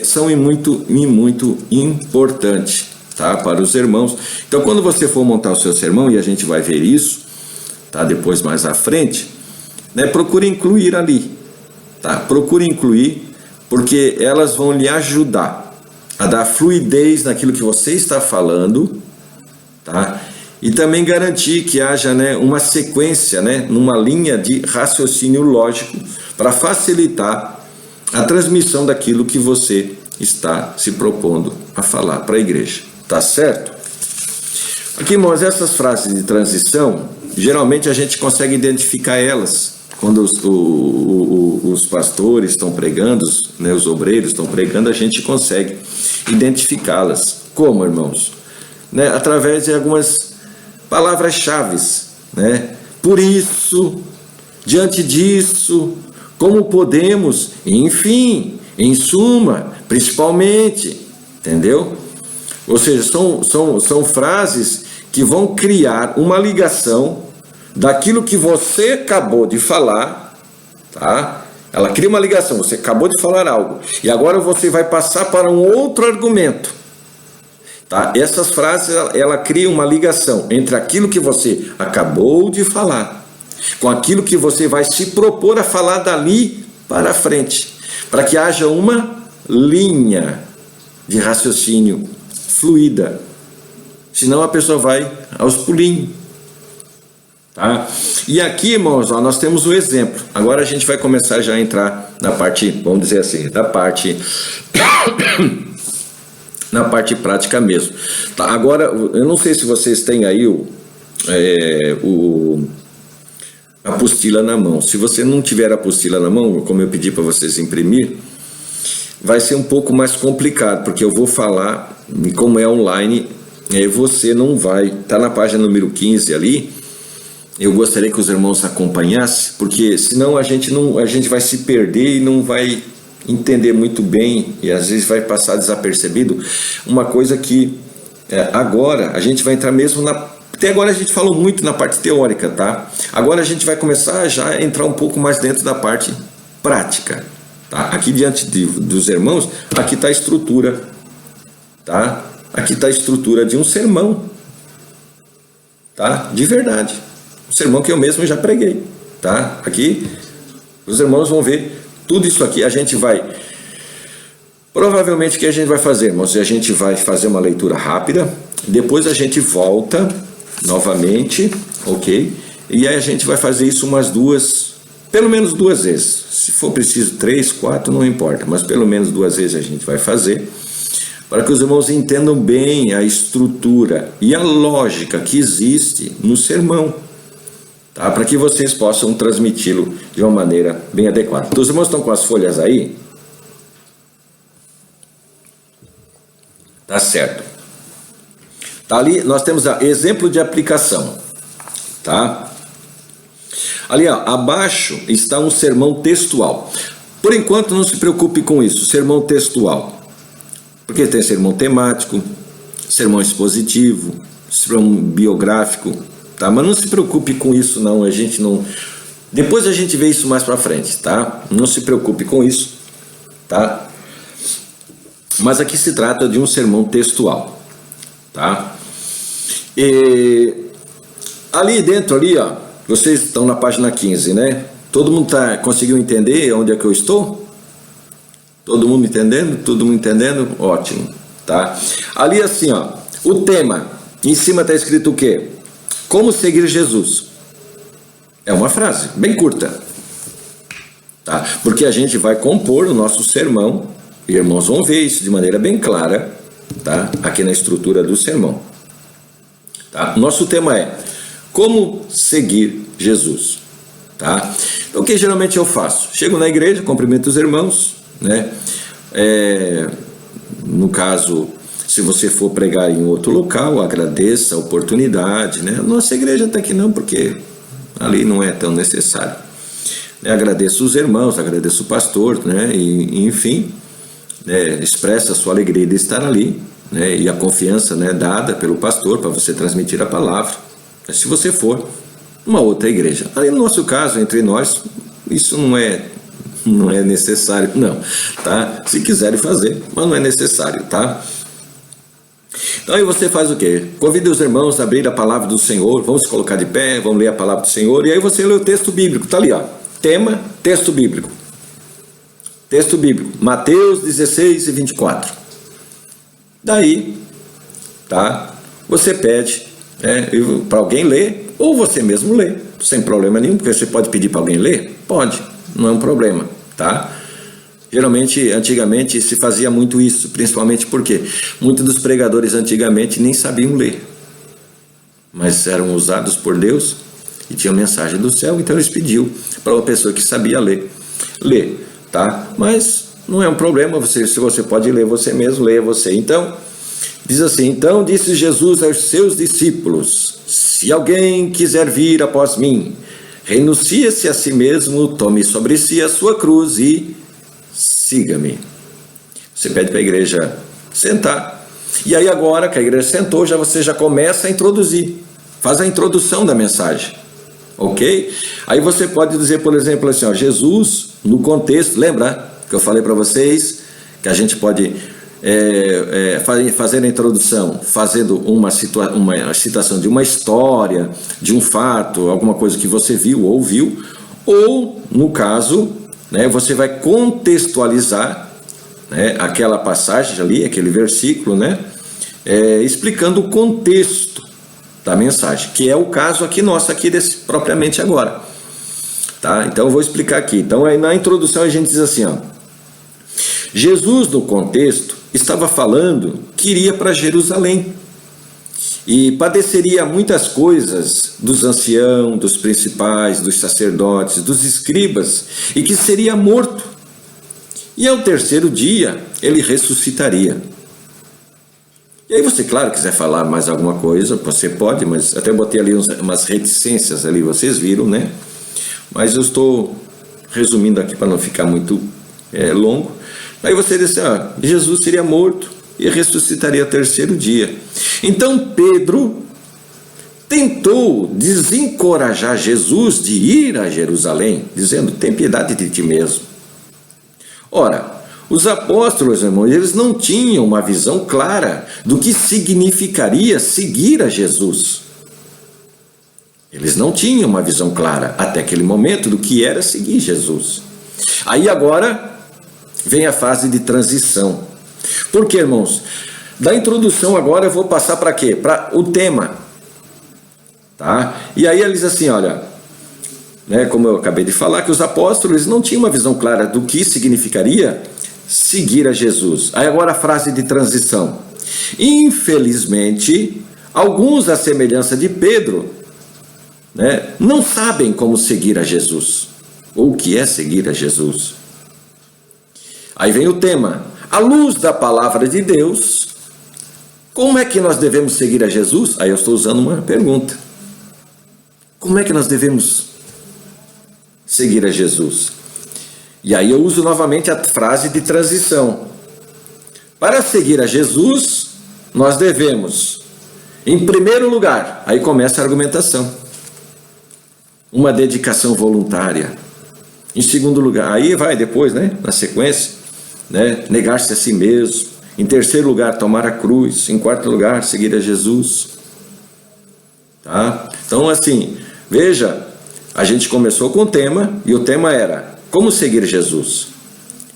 São muito importantes, tá? Para os irmãos. Então quando você for montar o seu sermão, e a gente vai ver isso, tá? Depois mais à frente, né? Procure incluir ali, tá? Procure incluir, porque elas vão lhe ajudar a dar fluidez naquilo que você está falando, tá? E também garantir que haja, né, uma sequência, né, numa linha de raciocínio lógico para facilitar a transmissão daquilo que você está se propondo a falar para a igreja, tá certo? Aqui, irmãos, essas frases de transição, geralmente a gente consegue identificar elas quando os pastores estão pregando, né, os obreiros estão pregando, a gente consegue identificá-las. Como, irmãos? Né, através de algumas palavras-chave, né? Por isso, diante disso, como podemos, enfim, em suma, principalmente, entendeu? Ou seja, são frases que vão criar uma ligação daquilo que você acabou de falar, tá? Ela cria uma ligação, você acabou de falar algo, e agora você vai passar para um outro argumento, tá? Essas frases, ela cria uma ligação entre aquilo que você acabou de falar, com aquilo que você vai se propor a falar dali para frente, para que haja uma linha de raciocínio fluida, senão a pessoa vai aos pulinhos. Tá? E aqui, irmãos, ó, nós temos um exemplo. Agora a gente vai começar já a entrar na parte, vamos dizer assim, na parte prática mesmo. Tá? Agora, eu não sei se vocês têm aí a apostila na mão. Se você não tiver a apostila na mão, como eu pedi para vocês imprimir, vai ser um pouco mais complicado, porque eu vou falar, e como é online, você não vai, tá na página número 15 ali. Eu gostaria que os irmãos acompanhassem, porque senão a gente vai se perder e não vai entender muito bem, e às vezes vai passar desapercebido uma coisa que agora a gente vai entrar mesmo até agora a gente falou muito na parte teórica, tá? Agora a gente vai começar já a entrar um pouco mais dentro da parte prática, tá? Aqui diante dos irmãos, aqui está a estrutura, tá? Aqui está a estrutura de um sermão, tá? De verdade. Um sermão que eu mesmo já preguei, tá? Aqui os irmãos vão ver tudo isso aqui. A gente vai, provavelmente o que a gente vai fazer, irmãos, a gente vai fazer uma leitura rápida, depois a gente volta novamente, ok? E aí a gente vai fazer isso pelo menos duas vezes. Se for preciso 3, 4, não importa, mas pelo menos 2 vezes a gente vai fazer, para que os irmãos entendam bem a estrutura e a lógica que existe no sermão, tá? Para que vocês possam transmiti-lo de uma maneira bem adequada. Então, os irmãos estão com as folhas aí? Tá certo. Tá ali, nós temos exemplo de aplicação, tá? Ali, ó, abaixo está um sermão textual. Por enquanto, não se preocupe com isso, sermão textual. Porque tem sermão temático, sermão expositivo, sermão biográfico, tá? Mas não se preocupe com isso, não. A gente não... Depois a gente vê isso mais para frente, tá? Não se preocupe com isso, tá? Mas aqui se trata de um sermão textual, tá? E ali dentro, ali, ó, vocês estão na página 15, né? Todo mundo conseguiu entender onde é que eu estou? Todo mundo entendendo? Todo mundo entendendo? Ótimo, tá? Ali assim, ó, o tema, em cima está escrito o quê? Como seguir Jesus. É uma frase bem curta, tá? Porque a gente vai compor o nosso sermão, e irmãos vão ver isso de maneira bem clara, tá? Aqui na estrutura do sermão, tá? Nosso tema é como seguir Jesus, tá? Então, o que geralmente eu faço? Chego na igreja, cumprimento os irmãos, né? No caso, se você for pregar em outro local, agradeça a oportunidade, né? Nossa igreja está aqui não, porque ali não é tão necessário. Agradeço os irmãos, agradeço o pastor, né? E enfim, expressa a sua alegria de estar ali, né? E a confiança, né, dada pelo pastor para você transmitir a palavra. Se você for uma outra igreja, aí no nosso caso, entre nós, isso não é necessário, não, tá? Se quiserem fazer, mas não é necessário, tá? Então aí você faz o quê? Convida os irmãos a abrir a palavra do Senhor, vamos se colocar de pé, vamos ler a palavra do Senhor, e aí você lê o texto bíblico, tá ali, ó, tema, texto bíblico, Mateus 16 e 24, daí, tá? Você pede, para alguém ler, ou você mesmo lê, sem problema nenhum, porque você pode pedir para alguém ler, pode, não é um problema, tá? Geralmente, antigamente, se fazia muito isso, principalmente porque muitos dos pregadores antigamente nem sabiam ler, mas eram usados por Deus e tinham mensagem do céu, então eles pediam para uma pessoa que sabia ler, tá? Mas não é um problema, se você pode ler você mesmo, leia você. Então, diz assim, então disse Jesus aos seus discípulos, se alguém quiser vir após mim, renuncie-se a si mesmo, tome sobre si a sua cruz e siga-me. Você pede para a igreja sentar. E aí agora que a igreja sentou, você já começa a introduzir. Faz a introdução da mensagem. Ok? Aí você pode dizer, por exemplo, assim, ó, Jesus, no contexto, lembra que eu falei para vocês que a gente pode fazer a introdução, fazendo uma citação de uma história, de um fato, alguma coisa que você viu ou ouviu, ou, no caso, você vai contextualizar, aquela passagem ali, aquele versículo, explicando o contexto da mensagem, que é o caso aqui nosso, aqui propriamente agora. Tá? Então eu vou explicar aqui. Então aí na introdução a gente diz assim, ó, Jesus no contexto estava falando que iria para Jerusalém e padeceria muitas coisas dos anciãos, dos principais, dos sacerdotes, dos escribas, e que seria morto. E ao terceiro dia ele ressuscitaria. E aí você, claro, quiser falar mais alguma coisa, você pode, mas até botei ali umas reticências ali, vocês viram, né? Mas eu estou resumindo aqui para não ficar muito longo. Aí você diz assim, Jesus seria morto e ressuscitaria ao terceiro dia. Então Pedro tentou desencorajar Jesus de ir a Jerusalém, dizendo, tem piedade de ti mesmo. Ora, os apóstolos, irmãos, eles não tinham uma visão clara do que significaria seguir a Jesus. Eles não tinham uma visão clara, até aquele momento, do que era seguir Jesus. Aí agora vem a fase de transição. Por quê, irmãos? Da introdução agora eu vou passar para quê? Para o tema. Tá? E aí eles assim, olha, como eu acabei de falar, que os apóstolos eles não tinham uma visão clara do que significaria seguir a Jesus. Aí agora a frase de transição. Infelizmente, alguns, à semelhança de Pedro, não sabem como seguir a Jesus, ou o que é seguir a Jesus. Aí vem o tema, à luz da palavra de Deus, como é que nós devemos seguir a Jesus? Aí eu estou usando uma pergunta. Como é que nós devemos seguir a Jesus? E aí eu uso novamente a frase de transição. Para seguir a Jesus, nós devemos, em primeiro lugar, aí começa a argumentação, uma dedicação voluntária. Em segundo lugar, aí vai depois, né, na sequência, né, negar-se a si mesmo. Em terceiro lugar, tomar a cruz. Em quarto lugar, seguir a Jesus. Tá? Então, assim, veja, a gente começou com o tema, e o tema era como seguir Jesus.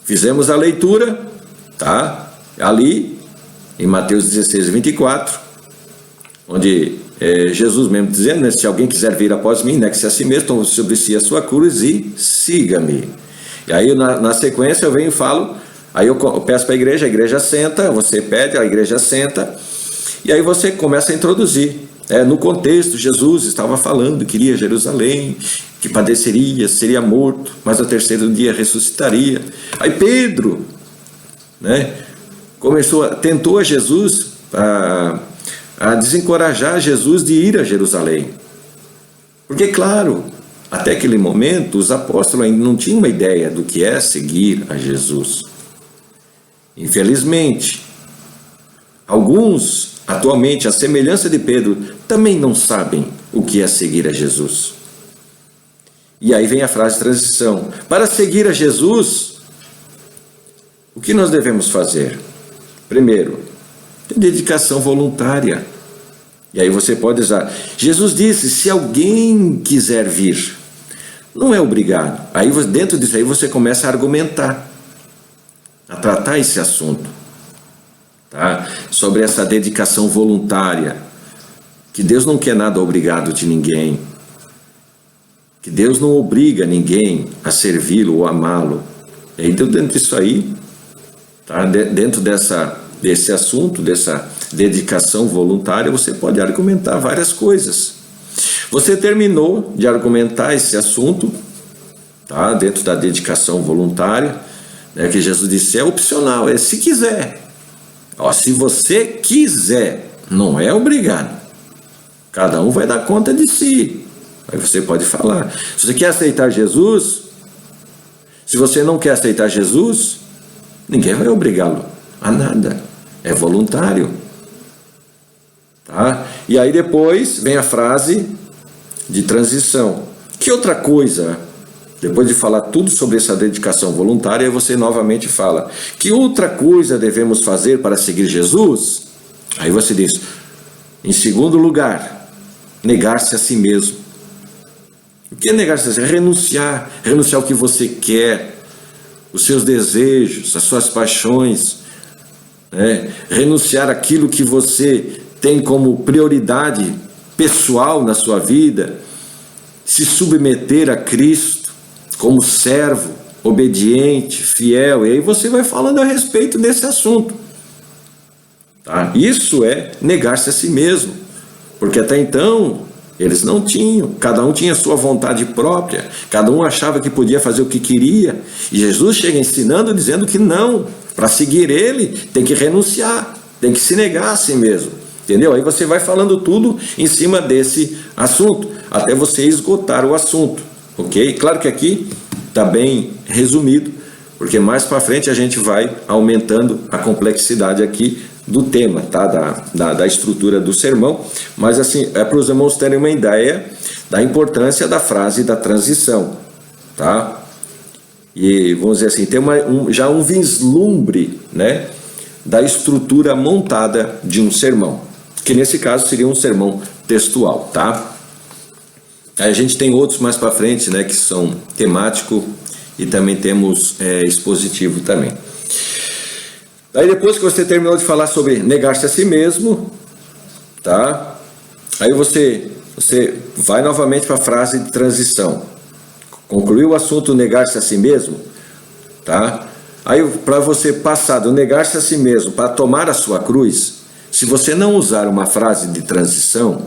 Fizemos a leitura, tá? Ali, em Mateus 16, 24, onde Jesus mesmo dizendo, né, se alguém quiser vir após mim, negue-se a si mesmo, tome sobre si a sua cruz e siga-me. E aí, na sequência, eu venho e falo, aí eu peço para a igreja senta, você pede, a igreja senta, e aí você começa a introduzir. No contexto, Jesus estava falando que iria a Jerusalém, que padeceria, seria morto, mas ao terceiro dia ressuscitaria. Aí Pedro, né, tentou a Jesus, a desencorajar Jesus de ir a Jerusalém. Porque, claro, até aquele momento, os apóstolos ainda não tinham uma ideia do que é seguir a Jesus. Infelizmente, alguns, atualmente, à semelhança de Pedro, também não sabem o que é seguir a Jesus. E aí vem a frase de transição. Para seguir a Jesus, o que nós devemos fazer? Primeiro, dedicação voluntária. E aí você pode usar. Jesus disse, se alguém quiser vir, não é obrigado. Aí dentro disso aí você começa a argumentar, a tratar esse assunto, tá? Sobre essa dedicação voluntária, que Deus não quer nada obrigado de ninguém, que Deus não obriga ninguém a servi-lo ou amá-lo. E então dentro disso aí, tá? Dentro desse assunto, dessa dedicação voluntária, você pode argumentar várias coisas. Você terminou de argumentar esse assunto, tá? Dentro da dedicação voluntária, né, que Jesus disse, é opcional, é se quiser. Se você quiser, não é obrigado. Cada um vai dar conta de si. Aí você pode falar. Se você quer aceitar Jesus, se você não quer aceitar Jesus, ninguém vai obrigá-lo a nada. É voluntário. Tá? E aí depois vem a frase de transição. Que outra coisa, depois de falar tudo sobre essa dedicação voluntária, você novamente fala, que outra coisa devemos fazer para seguir Jesus? Aí você diz, em segundo lugar, negar-se a si mesmo. O que é negar-se a si? É renunciar ao que você quer, os seus desejos, as suas paixões, né? Renunciar àquilo que você tem como prioridade pessoal na sua vida, se submeter a Cristo como servo, obediente, fiel, e aí você vai falando a respeito desse assunto. Tá? Isso é negar-se a si mesmo, porque até então eles não tinham, cada um tinha sua vontade própria, cada um achava que podia fazer o que queria, e Jesus chega ensinando, dizendo que não, para seguir ele tem que renunciar, tem que se negar a si mesmo, entendeu? Aí você vai falando tudo em cima desse assunto, até você esgotar o assunto, ok? Claro que aqui está bem resumido, porque mais para frente a gente vai aumentando a complexidade aqui do tema, tá? Da estrutura do sermão, mas assim, é para os irmãos terem uma ideia da importância da frase da transição, tá? E vamos dizer assim, tem já um vislumbre, né, da estrutura montada de um sermão, que nesse caso seria um sermão textual, tá? Aí a gente tem outros mais para frente, né, que são temático e também temos expositivo também. Aí depois que você terminou de falar sobre negar-se a si mesmo, tá? Aí você vai novamente para a frase de transição. Concluiu o assunto negar-se a si mesmo, tá? Aí para você passar do negar-se a si mesmo para tomar a sua cruz, se você não usar uma frase de transição,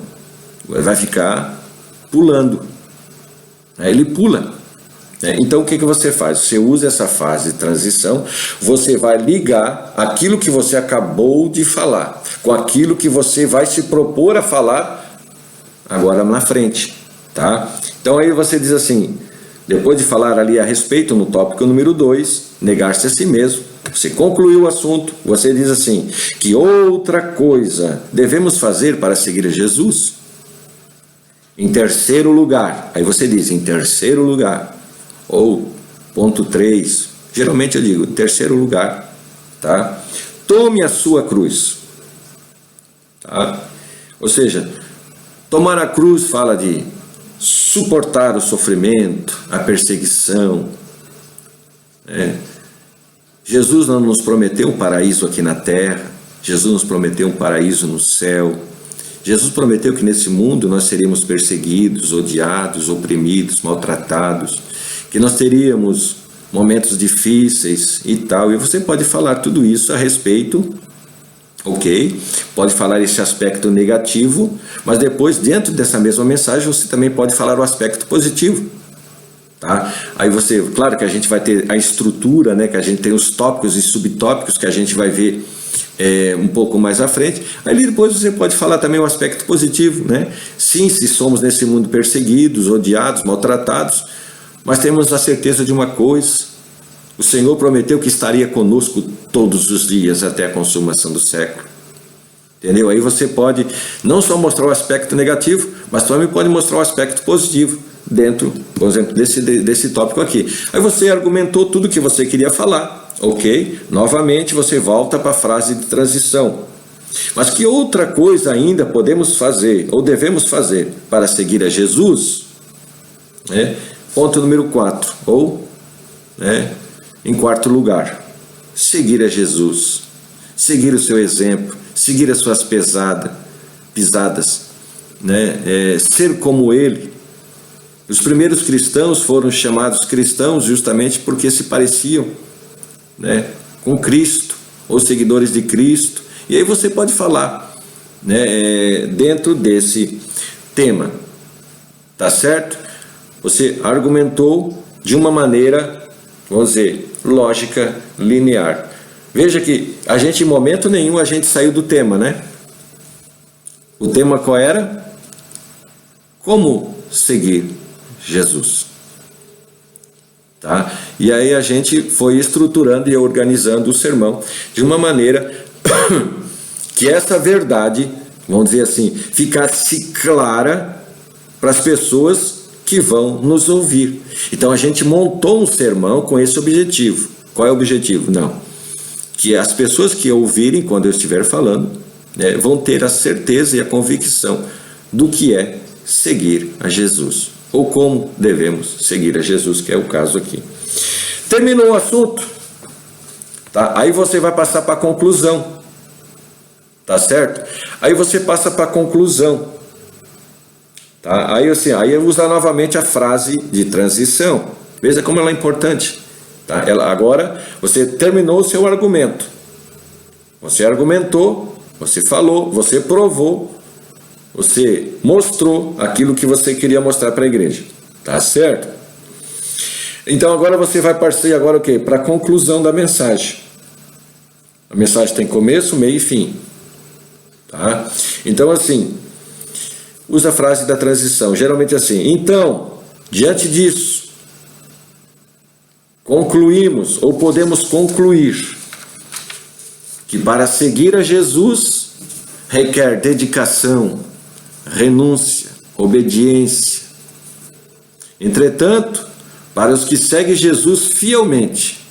vai ficar pulando. Ele pula. Então o que você faz? Você usa essa fase de transição, você vai ligar aquilo que você acabou de falar com aquilo que você vai se propor a falar agora na frente, tá? Então aí você diz assim, depois de falar ali a respeito no tópico número 2, negar-se a si mesmo, você concluiu o assunto, você diz assim: que outra coisa devemos fazer para seguir a Jesus? Em terceiro lugar, aí você diz, em terceiro lugar, ou ponto 3, geralmente eu digo, em terceiro lugar, tá? Tome a sua cruz, tá? Ou seja, tomar a cruz fala de suportar o sofrimento, a perseguição, né? Jesus não nos prometeu um paraíso aqui na terra, Jesus nos prometeu um paraíso no céu. Jesus prometeu que nesse mundo nós seríamos perseguidos, odiados, oprimidos, maltratados, que nós teríamos momentos difíceis e tal. E você pode falar tudo isso a respeito, ok? Pode falar esse aspecto negativo, mas depois, dentro dessa mesma mensagem, você também pode falar o aspecto positivo. Tá? Aí você, claro que a gente vai ter a estrutura, né, que a gente tem os tópicos e subtópicos que a gente vai ver um pouco mais à frente. Aí depois você pode falar também o aspecto positivo, né? Sim, se somos nesse mundo perseguidos, odiados, maltratados, mas temos a certeza de uma coisa: o Senhor prometeu que estaria conosco todos os dias até a consumação do século. Entendeu? Aí você pode não só mostrar o aspecto negativo, mas também pode mostrar o aspecto positivo dentro, por exemplo, desse tópico aqui. Aí você argumentou tudo que você queria falar, ok? Novamente você volta para a frase de transição. Mas que outra coisa ainda podemos fazer, ou devemos fazer, para seguir a Jesus? Ponto número 4, ou, em quarto lugar, seguir a Jesus, seguir o seu exemplo, seguir as suas pisadas, ser como ele. Os primeiros cristãos foram chamados cristãos justamente porque se pareciam, com Cristo, ou seguidores de Cristo. E aí você pode falar, dentro desse tema, tá certo? Você argumentou de uma maneira, vamos dizer, lógica, linear. Veja que a gente, em momento nenhum, a gente saiu do tema, né? O tema qual era? Como seguir Jesus. Tá? E aí a gente foi estruturando e organizando o sermão de uma maneira que essa verdade, vamos dizer assim, ficasse clara para as pessoas que vão nos ouvir. Então a gente montou um sermão com esse objetivo. Qual é o objetivo? Não. Que as pessoas que ouvirem quando eu estiver falando, vão ter a certeza e a convicção do que é seguir a Jesus, ou como devemos seguir a Jesus, que é o caso aqui. Terminou o assunto, tá? Aí você vai passar para a conclusão, tá certo? Aí você passa para a conclusão, tá? Aí assim, aí usa novamente a frase de transição. Veja como ela é importante, tá? Agora você terminou o seu argumento, você argumentou, você falou, você provou, você mostrou aquilo que você queria mostrar para a igreja, tá certo? Então agora você vai partir agora o quê? Para a conclusão da mensagem. A mensagem tem começo, meio e fim, tá? Então assim, usa a frase da transição, geralmente assim: então, diante disso, concluímos ou podemos concluir que para seguir a Jesus requer dedicação, renúncia, obediência. Entretanto, para os que seguem Jesus fielmente,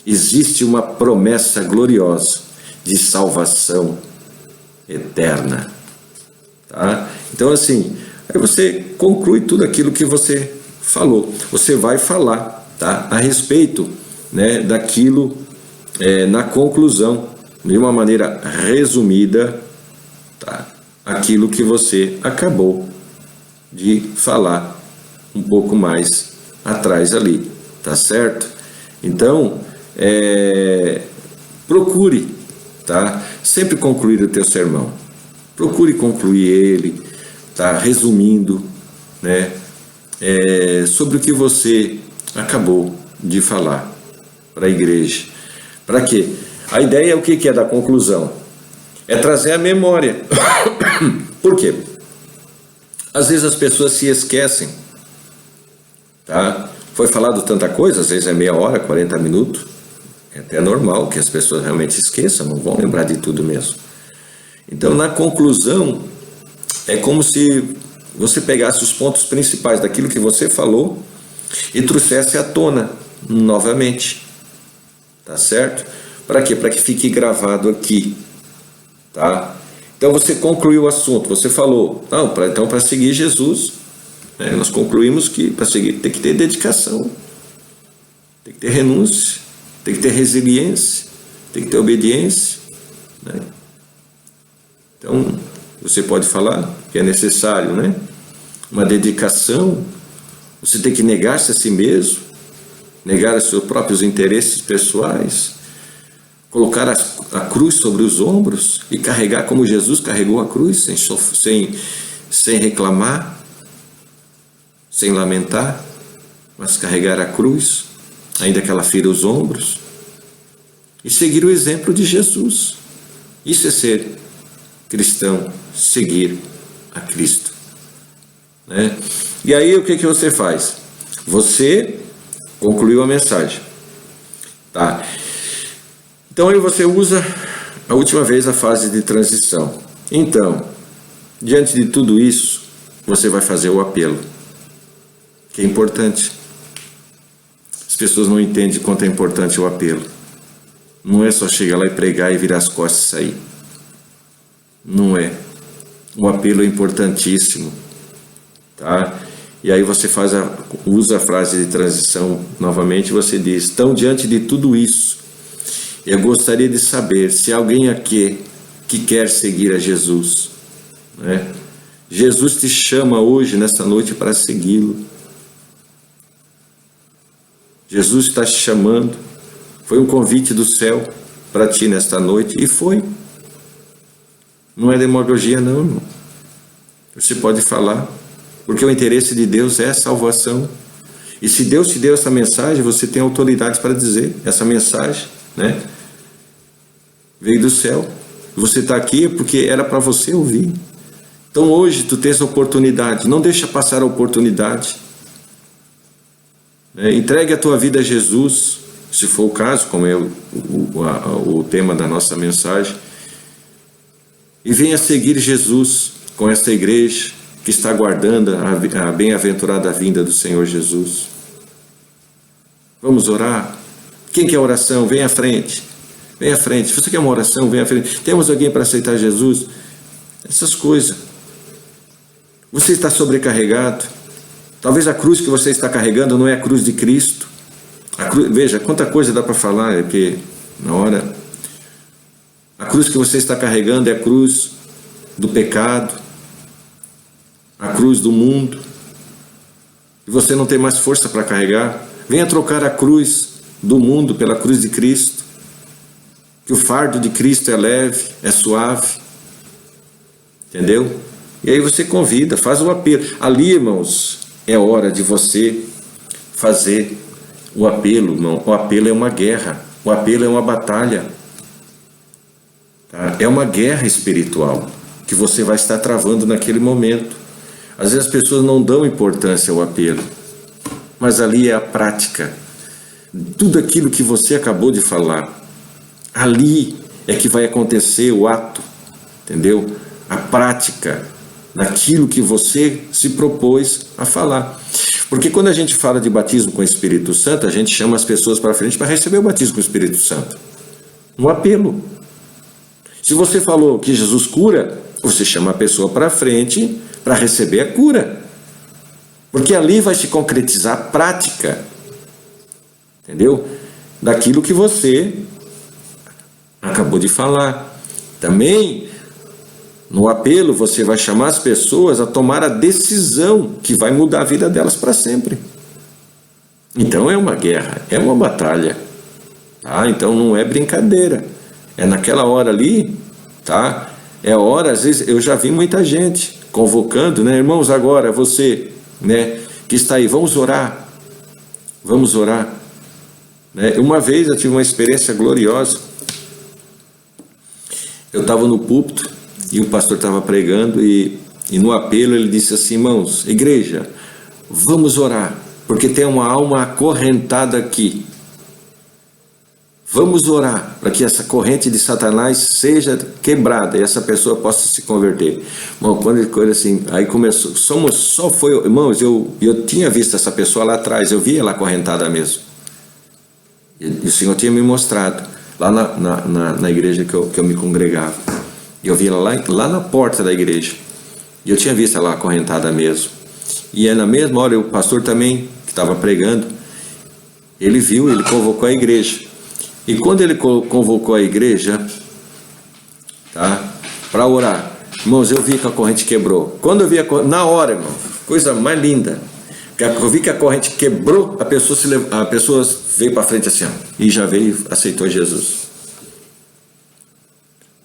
existe uma promessa gloriosa de salvação eterna. Tá? Então assim, aí você conclui tudo aquilo que você falou. Você vai falar, tá, a respeito, daquilo na conclusão, de uma maneira resumida, tá? Aquilo que você acabou de falar um pouco mais atrás ali, tá certo? Então, procure, tá? Sempre concluir o teu sermão. Procure concluir ele, tá? Resumindo, sobre o que você acabou de falar para a igreja. Para quê? A ideia é o que é da conclusão? É trazer a memória. Por quê? Às vezes as pessoas se esquecem tá? Foi falado tanta coisa, às vezes é meia hora, 40 minutos, é até normal que as pessoas realmente esqueçam, não vão lembrar de tudo mesmo. Então, na conclusão, é como se você pegasse os pontos principais daquilo que você falou e trouxesse à tona novamente, tá certo? Para quê? Para que fique gravado aqui, tá? Então você concluiu o assunto, você falou, não, então para seguir Jesus, né, nós concluímos que para seguir tem que ter dedicação, tem que ter renúncia, tem que ter resiliência, tem que ter obediência, né? Então você pode falar que é necessário, né? Uma dedicação, você tem que negar-se a si mesmo, negar os seus próprios interesses pessoais, colocar a cruz sobre os ombros e carregar como Jesus carregou a cruz, sem reclamar, sem lamentar, mas carregar a cruz, ainda que ela fira os ombros, e seguir o exemplo de Jesus. Isso é ser cristão, seguir a Cristo, né? E aí o que você faz? Você concluiu a mensagem, tá? Então aí você usa a última vez a fase de transição. Então, diante de tudo isso, você vai fazer o apelo, que é importante. As pessoas não entendem quanto é importante o apelo. Não é só chegar lá e pregar e virar as costas e sair. Não é. O apelo é importantíssimo, tá? E aí você usa a frase de transição novamente, você diz, então diante de tudo isso, eu gostaria de saber se alguém aqui que quer seguir a Jesus, né? Jesus te chama hoje, nessa noite, para segui-lo. Jesus está te chamando. Foi um convite do céu para ti nesta noite, e foi. Não é demagogia não, irmão. Você pode falar, porque o interesse de Deus é a salvação. E se Deus te deu essa mensagem, você tem autoridade para dizer essa mensagem, né? Veio do céu. Você está aqui porque era para você ouvir. Então hoje tu tens a oportunidade, não deixa passar a oportunidade. Entregue a tua vida a Jesus, se for o caso, como é o tema da nossa mensagem, e venha seguir Jesus com essa igreja que está aguardando a bem-aventurada vinda do Senhor Jesus. Vamos orar? Quem quer oração? Vem à frente. Vem à frente. Se você quer uma oração, vem à frente. Temos alguém para aceitar Jesus? Essas coisas. Você está sobrecarregado. Talvez a cruz que você está carregando não é a cruz de Cristo. Veja, quanta coisa dá para falar, é que na hora. A cruz que você está carregando é a cruz do pecado, a cruz do mundo. E você não tem mais força para carregar. Venha trocar a cruz do mundo pela cruz de Cristo. Que o fardo de Cristo é leve, é suave. Entendeu? E aí você convida, faz o apelo. Ali, irmãos, é hora de você fazer o apelo, irmão. O apelo é uma guerra. O apelo é uma batalha. Tá? É uma guerra espiritual que você vai estar travando naquele momento. Às vezes as pessoas não dão importância ao apelo, mas ali é a prática. Tudo aquilo que você acabou de falar, ali é que vai acontecer o ato, entendeu? A prática daquilo que você se propôs a falar. Porque quando a gente fala de batismo com o Espírito Santo, a gente chama as pessoas para frente para receber o batismo com o Espírito Santo. Um apelo. Se você falou que Jesus cura, você chama a pessoa para frente para receber a cura. Porque ali vai se concretizar a prática, entendeu? Daquilo que você acabou de falar. Também, no apelo, você vai chamar as pessoas a tomar a decisão que vai mudar a vida delas para sempre. Então é uma guerra, é uma batalha. Tá? Então não é brincadeira. É naquela hora ali, tá? É hora, às vezes, eu já vi muita gente convocando, né? Irmãos, agora você, né, que está aí, vamos orar. Vamos orar. Né? Uma vez eu tive uma experiência gloriosa. Eu estava no púlpito e o pastor estava pregando e no apelo ele disse assim: irmãos, igreja, vamos orar, porque tem uma alma acorrentada aqui. Vamos orar para que essa corrente de Satanás seja quebrada e essa pessoa possa se converter. Bom, quando ele coisa assim, aí começou, irmãos, eu tinha visto essa pessoa lá atrás, eu vi ela acorrentada mesmo. E o Senhor tinha me mostrado, lá na igreja que eu me congregava. Eu vi ela lá na porta da igreja. E eu tinha visto ela acorrentada mesmo. E na mesma hora, o pastor também, que estava pregando, ele viu, ele convocou a igreja. E quando ele convocou a igreja, tá, para orar, irmãos, eu vi que a corrente quebrou. Quando eu vi na hora, irmão, coisa mais linda, eu vi que a corrente quebrou, a pessoa veio para frente assim, ó, e já veio, aceitou Jesus.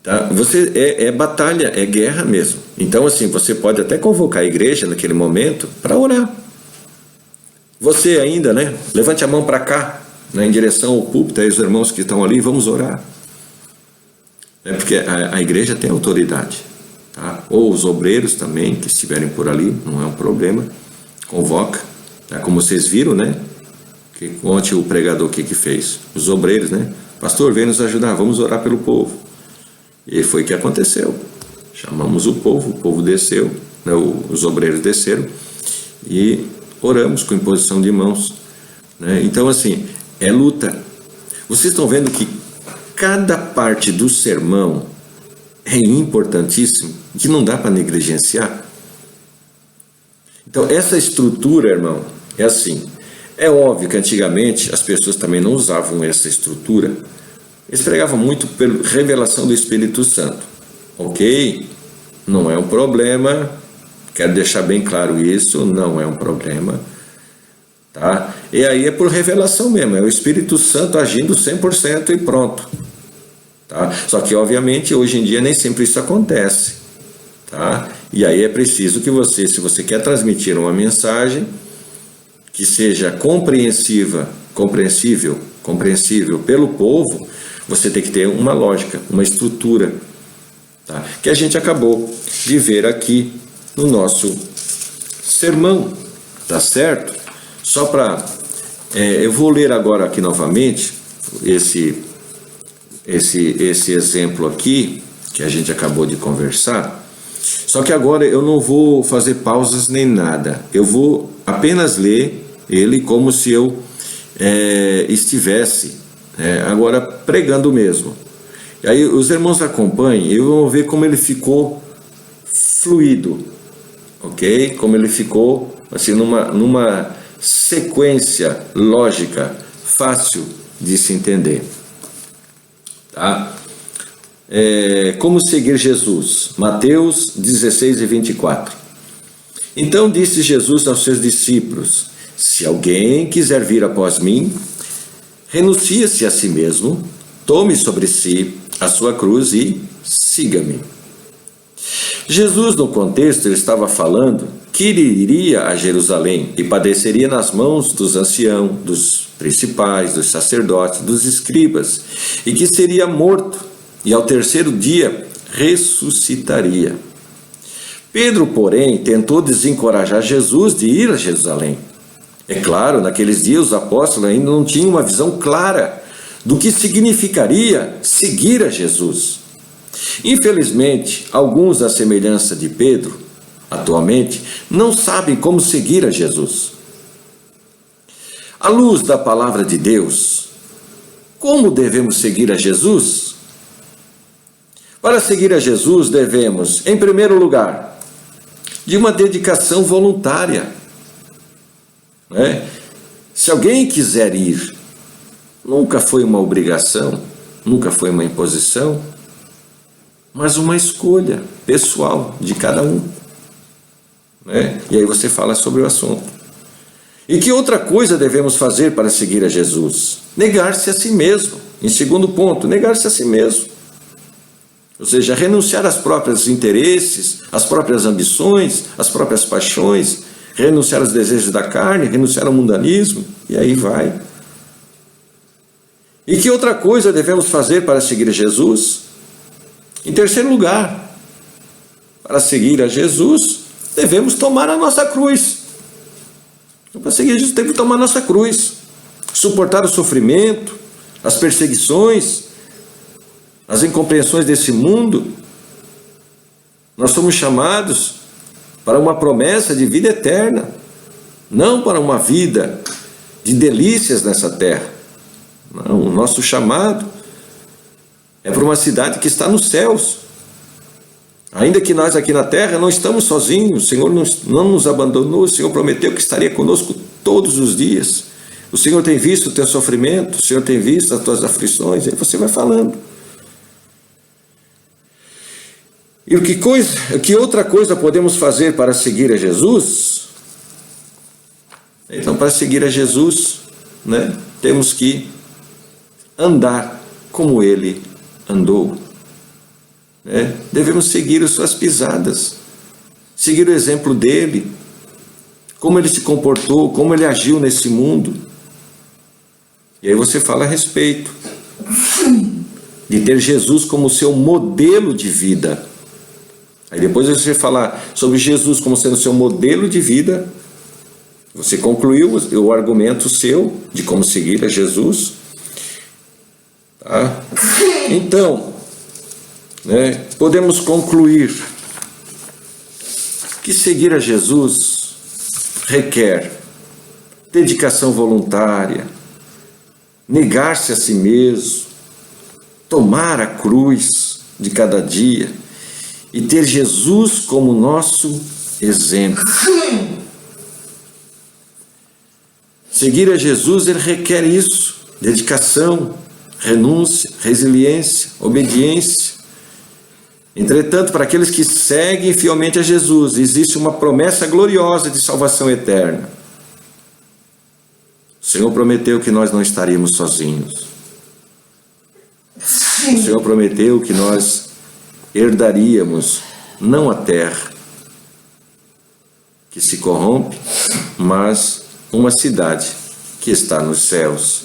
Tá? É batalha, é guerra mesmo. Então assim, você pode até convocar a igreja naquele momento para orar. Você ainda, né? Levante a mão para cá, né, em direção ao púlpito, aí os irmãos que estão ali, vamos orar. Porque a igreja tem autoridade, tá? Ou os obreiros também, que estiverem por ali, não é um problema, convoca, tá? Como vocês viram, né? Que ontem o pregador que fez, os obreiros, né? Pastor, vem nos ajudar, vamos orar pelo povo. E foi o que aconteceu. Chamamos o povo desceu, né? Os obreiros desceram e oramos com imposição de mãos, né? Então assim, é luta. Vocês estão vendo que cada parte do sermão é importantíssimo, que não dá para negligenciar. Então essa estrutura, irmão, é assim. É óbvio que antigamente as pessoas também não usavam essa estrutura. Eles pregavam muito pela revelação do Espírito Santo. Ok? Não é um problema. Quero deixar bem claro isso, não é um problema. Tá? E aí é por revelação mesmo, é o Espírito Santo agindo 100% e pronto. Tá? Só que obviamente hoje em dia nem sempre isso acontece. Tá? E aí é preciso que você, se você quer transmitir uma mensagem que seja compreensível pelo povo, você tem que ter uma lógica, uma estrutura, tá? Que a gente acabou de ver aqui no nosso sermão, tá certo? Só para... eu vou ler agora aqui novamente esse exemplo aqui, que a gente acabou de conversar, só que agora eu não vou fazer pausas nem nada, eu vou apenas ler ele como se eu estivesse agora pregando mesmo. E aí os irmãos acompanhem e vão ver como ele ficou fluido, ok? Como ele ficou assim numa sequência lógica, fácil de se entender. Tá? Como seguir Jesus? Mateus 16 e 24. Então disse Jesus aos seus discípulos: se alguém quiser vir após mim, renuncie-se a si mesmo, tome sobre si a sua cruz e siga-me. Jesus, no contexto, ele estava falando que ele iria a Jerusalém e padeceria nas mãos dos anciãos, dos principais, dos sacerdotes, dos escribas, e que seria morto e ao terceiro dia ressuscitaria. Pedro, porém, tentou desencorajar Jesus de ir a Jerusalém. É claro, naqueles dias os apóstolos ainda não tinham uma visão clara do que significaria seguir a Jesus. Infelizmente, alguns, à semelhança de Pedro, atualmente, não sabem como seguir a Jesus. À luz da palavra de Deus, como devemos seguir a Jesus? Para seguir a Jesus, devemos, em primeiro lugar, de uma dedicação voluntária. Se alguém quiser ir, nunca foi uma obrigação, nunca foi uma imposição, mas uma escolha pessoal de cada um. E aí você fala sobre o assunto. E que outra coisa devemos fazer para seguir a Jesus? Negar-se a si mesmo. Em segundo ponto, negar-se a si mesmo. Ou seja, renunciar aos próprios interesses, às próprias ambições, às próprias paixões, renunciar aos desejos da carne, renunciar ao mundanismo, e aí vai. E que outra coisa devemos fazer para seguir a Jesus? Em terceiro lugar, para seguir a Jesus, devemos tomar a nossa cruz. Então, para seguir Jesus, temos que tomar nossa cruz, suportar o sofrimento, as perseguições, as incompreensões desse mundo. Nós somos chamados para uma promessa de vida eterna, não para uma vida de delícias nessa terra. Não, o nosso chamado é para uma cidade que está nos céus. Ainda que nós aqui na terra não estamos sozinhos, o Senhor não nos abandonou, o Senhor prometeu que estaria conosco todos os dias. O Senhor tem visto o teu sofrimento, o Senhor tem visto as tuas aflições, aí você vai falando. E que outra coisa podemos fazer para seguir a Jesus? Então, para seguir a Jesus, né, temos que andar como Ele andou. Devemos seguir as suas pisadas, seguir o exemplo dele, como ele se comportou, como ele agiu nesse mundo. E aí você fala a respeito de ter Jesus como seu modelo de vida. Aí depois você falar sobre Jesus como sendo seu modelo de vida, você concluiu o argumento seu de como seguir a Jesus. Tá? Então, podemos concluir que seguir a Jesus requer dedicação voluntária, negar-se a si mesmo, tomar a cruz de cada dia e ter Jesus como nosso exemplo. Seguir a Jesus, ele requer isso: dedicação, renúncia, resiliência, obediência. Entretanto, para aqueles que seguem fielmente a Jesus, existe uma promessa gloriosa de salvação eterna. O Senhor prometeu que nós não estaríamos sozinhos. O Senhor prometeu que nós herdaríamos não a terra que se corrompe, mas uma cidade que está nos céus.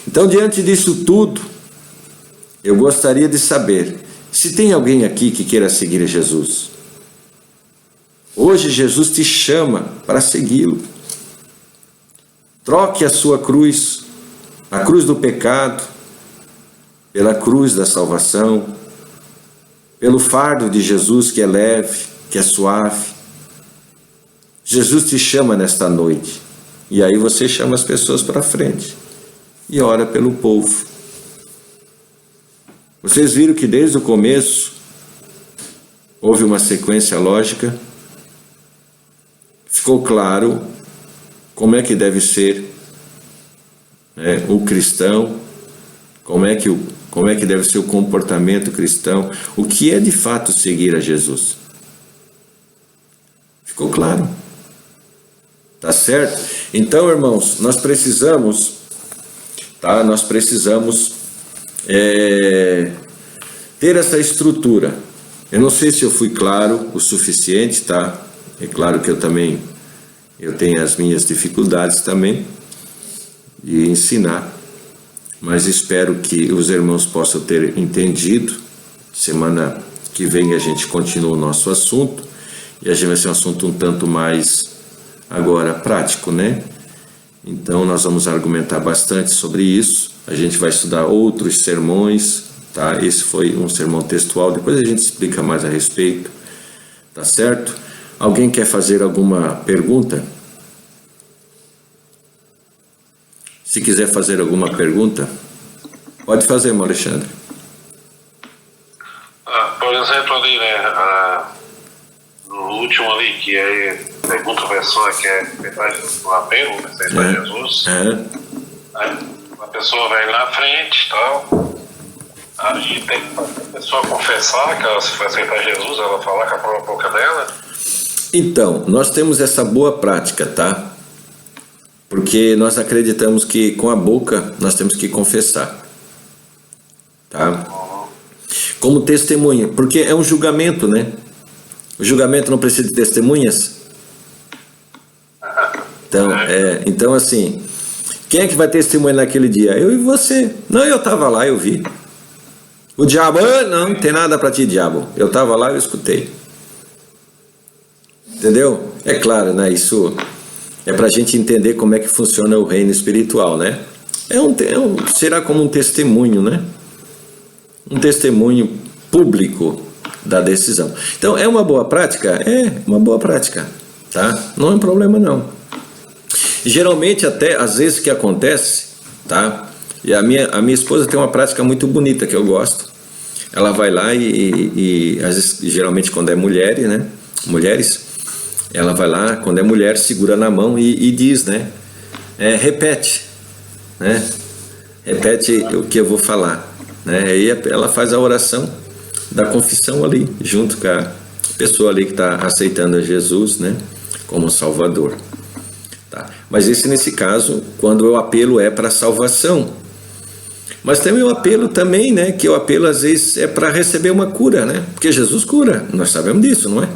Então, diante disso tudo, eu gostaria de saber se tem alguém aqui que queira seguir a Jesus. Hoje Jesus te chama para segui-lo. Troque a sua cruz, a cruz do pecado, pela cruz da salvação, pelo fardo de Jesus que é leve, que é suave. Jesus te chama nesta noite. E aí você chama as pessoas para frente e ora pelo povo. Vocês viram que desde o começo houve uma sequência lógica. Ficou claro como é que deve ser o cristão, como é que deve ser o comportamento cristão, o que é de fato seguir a Jesus. Ficou claro? Tá certo? Então, irmãos, nós precisamos ter essa estrutura. Eu não sei se eu fui claro o suficiente, tá? É claro que eu tenho as minhas dificuldades também de ensinar, mas espero que os irmãos possam ter entendido. Semana que vem a gente continua o nosso assunto, e a gente vai ser um assunto um tanto mais agora prático, né? Então nós vamos argumentar bastante sobre isso. A gente vai estudar outros sermões, tá? Esse foi um sermão textual, depois a gente explica mais a respeito, tá certo? Alguém quer fazer alguma pergunta? Se quiser fazer alguma pergunta, pode fazer, meu Alexandre. Por exemplo, ali, né, no último ali, que aí pergunta a pessoa que é o apelo, né, aceitar Jesus. Aí a pessoa vai lá na frente e tal. Aí tem a pessoa confessar que ela se vai aceitar Jesus, ela falar com a própria boca dela. Então, nós temos essa boa prática, tá? Porque nós acreditamos que com a boca nós temos que confessar, tá? Como testemunha, porque é um julgamento, né? O julgamento não precisa de testemunhas. Então assim, quem é que vai testemunhar naquele dia? Eu e você. Não, eu estava lá, eu vi. O diabo, não tem nada para ti, diabo. Eu estava lá, eu escutei. Entendeu? É claro, né? Isso é para a gente entender como é que funciona o reino espiritual, né? Será como um testemunho, né? Um testemunho público da decisão. Então, é uma boa prática? É uma boa prática, tá? Não é um problema, não. Geralmente, até, às vezes, o que acontece, tá? E a minha esposa tem uma prática muito bonita, que eu gosto. Ela vai lá e às vezes, geralmente, quando é mulheres, né? Mulheres, ela vai lá, quando é mulher, segura na mão e diz, né? Repete, né? Repete o que eu vou falar, né? Aí ela faz a oração da confissão ali, junto com a pessoa ali que está aceitando a Jesus, né? Como Salvador. Tá? Mas nesse caso, quando o apelo é para salvação. Mas também o apelo também, né? Que o apelo às vezes é para receber uma cura, né? Porque Jesus cura, nós sabemos disso, não é?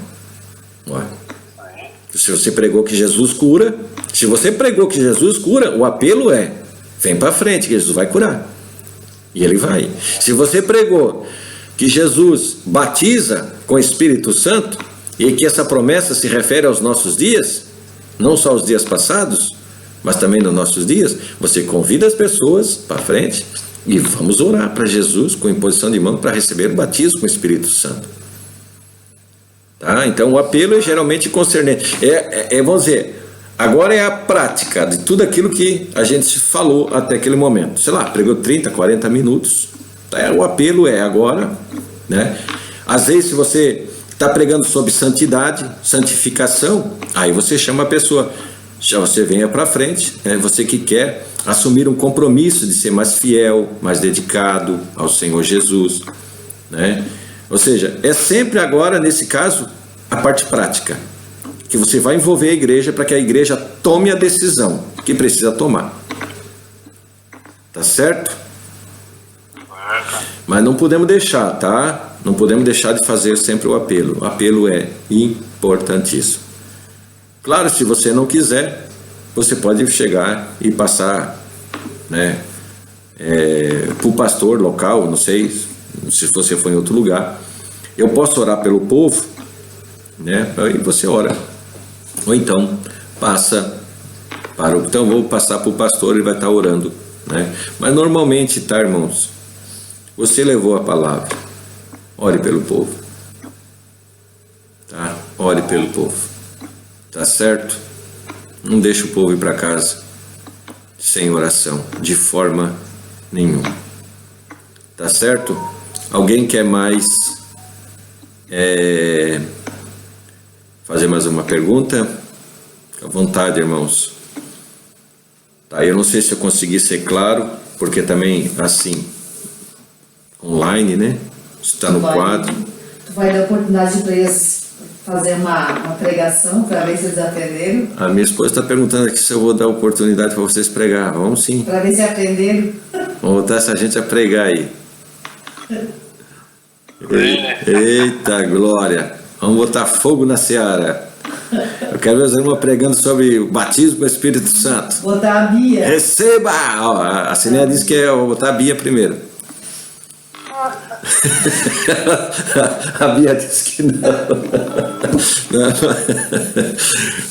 Se você pregou que Jesus cura, o apelo é: vem para frente, que Jesus vai curar. E ele vai. Se você pregou que Jesus batiza com o Espírito Santo, e que essa promessa se refere aos nossos dias, não só aos dias passados, mas também nos nossos dias, você convida as pessoas para frente e vamos orar para Jesus com imposição de mão para receber o batismo com o Espírito Santo. Tá? Então o apelo é geralmente concernente. Vamos dizer, agora é a prática de tudo aquilo que a gente falou até aquele momento. Sei lá, pregou 30, 40 minutos. Tá? O apelo é agora, né? Às vezes, se você está pregando sobre santidade, santificação, aí você chama a pessoa, já você venha para frente, né? Você que quer assumir um compromisso de ser mais fiel, mais dedicado ao Senhor Jesus, né? Ou seja, é sempre agora, nesse caso, a parte prática, que você vai envolver a igreja para que a igreja tome a decisão que precisa tomar. Tá certo? Mas não podemos deixar, tá? Não podemos deixar de fazer sempre o apelo. O apelo é importantíssimo. Claro, se você não quiser, você pode chegar e passar, né, para o pastor local, não sei se você for em outro lugar. Eu posso orar pelo povo, né? Aí você ora. Ou então passa para então vou passar para o pastor, ele vai estar orando, né? Mas normalmente, tá, irmãos? Você levou a palavra. Ore pelo povo. Tá? Ore pelo povo. Tá certo? Não deixe o povo ir para casa sem oração, de forma nenhuma. Tá certo? Alguém quer mais fazer mais uma pergunta? Fique à vontade, irmãos. Tá, eu não sei se eu consegui ser claro, porque também, assim, online, né? Está no quadro. Tu vai dar oportunidade para eles fazer uma pregação, para ver se eles aprenderam? A minha esposa está perguntando aqui se eu vou dar oportunidade para vocês pregar. Vamos sim. Para ver se aprenderam. Vamos botar essa gente a pregar aí. Eita glória! Vamos botar fogo na seara. Eu quero ver os irmãos pregando sobre o batismo com o Espírito Santo. Botar a Bia. Receba! Ó, a Cineia disse que eu vou botar a Bia primeiro. A Bia disse que não.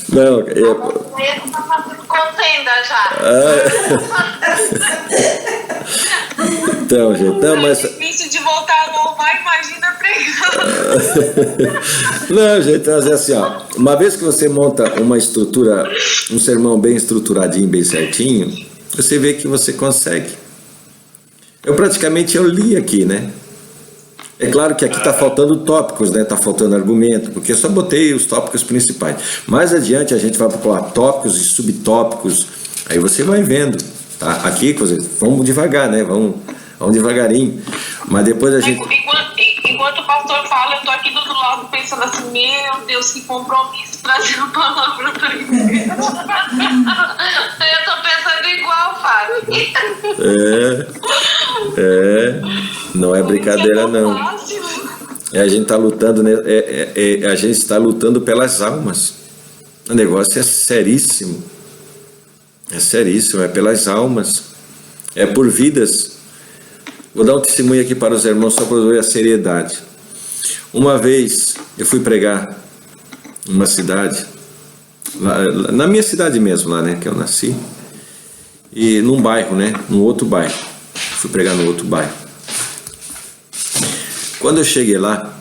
Não. Eu tá muito contenda já. Então, gente, não, mas... É difícil de voltar a louvar, imagina pregando. Não, gente, mas é assim, ó. Uma vez que você monta uma estrutura, um sermão bem estruturadinho, bem certinho, você vê que você consegue. Eu li aqui, né? É claro que aqui está faltando tópicos, né? Está faltando argumento, porque eu só botei os tópicos principais. Mais adiante a gente vai procurar tópicos e subtópicos, aí você vai vendo, tá? Aqui, vamos devagar, né? Vamos devagarinho, mas depois a gente... Enquanto o pastor fala, eu tô aqui do outro lado pensando assim, meu Deus, que compromisso trazer uma palavra para a igreja. Eu tô pensando igual, Fábio. Não é brincadeira, não. A gente está lutando, né? A gente está lutando pelas almas. O negócio é seríssimo. É seríssimo, é pelas almas. É por vidas. Vou dar um testemunho aqui para os irmãos só para ver a seriedade. Uma vez eu fui pregar numa cidade na minha cidade mesmo, lá, né, que eu nasci, e num bairro, né, num outro bairro. Fui pregar no outro bairro. Quando eu cheguei lá,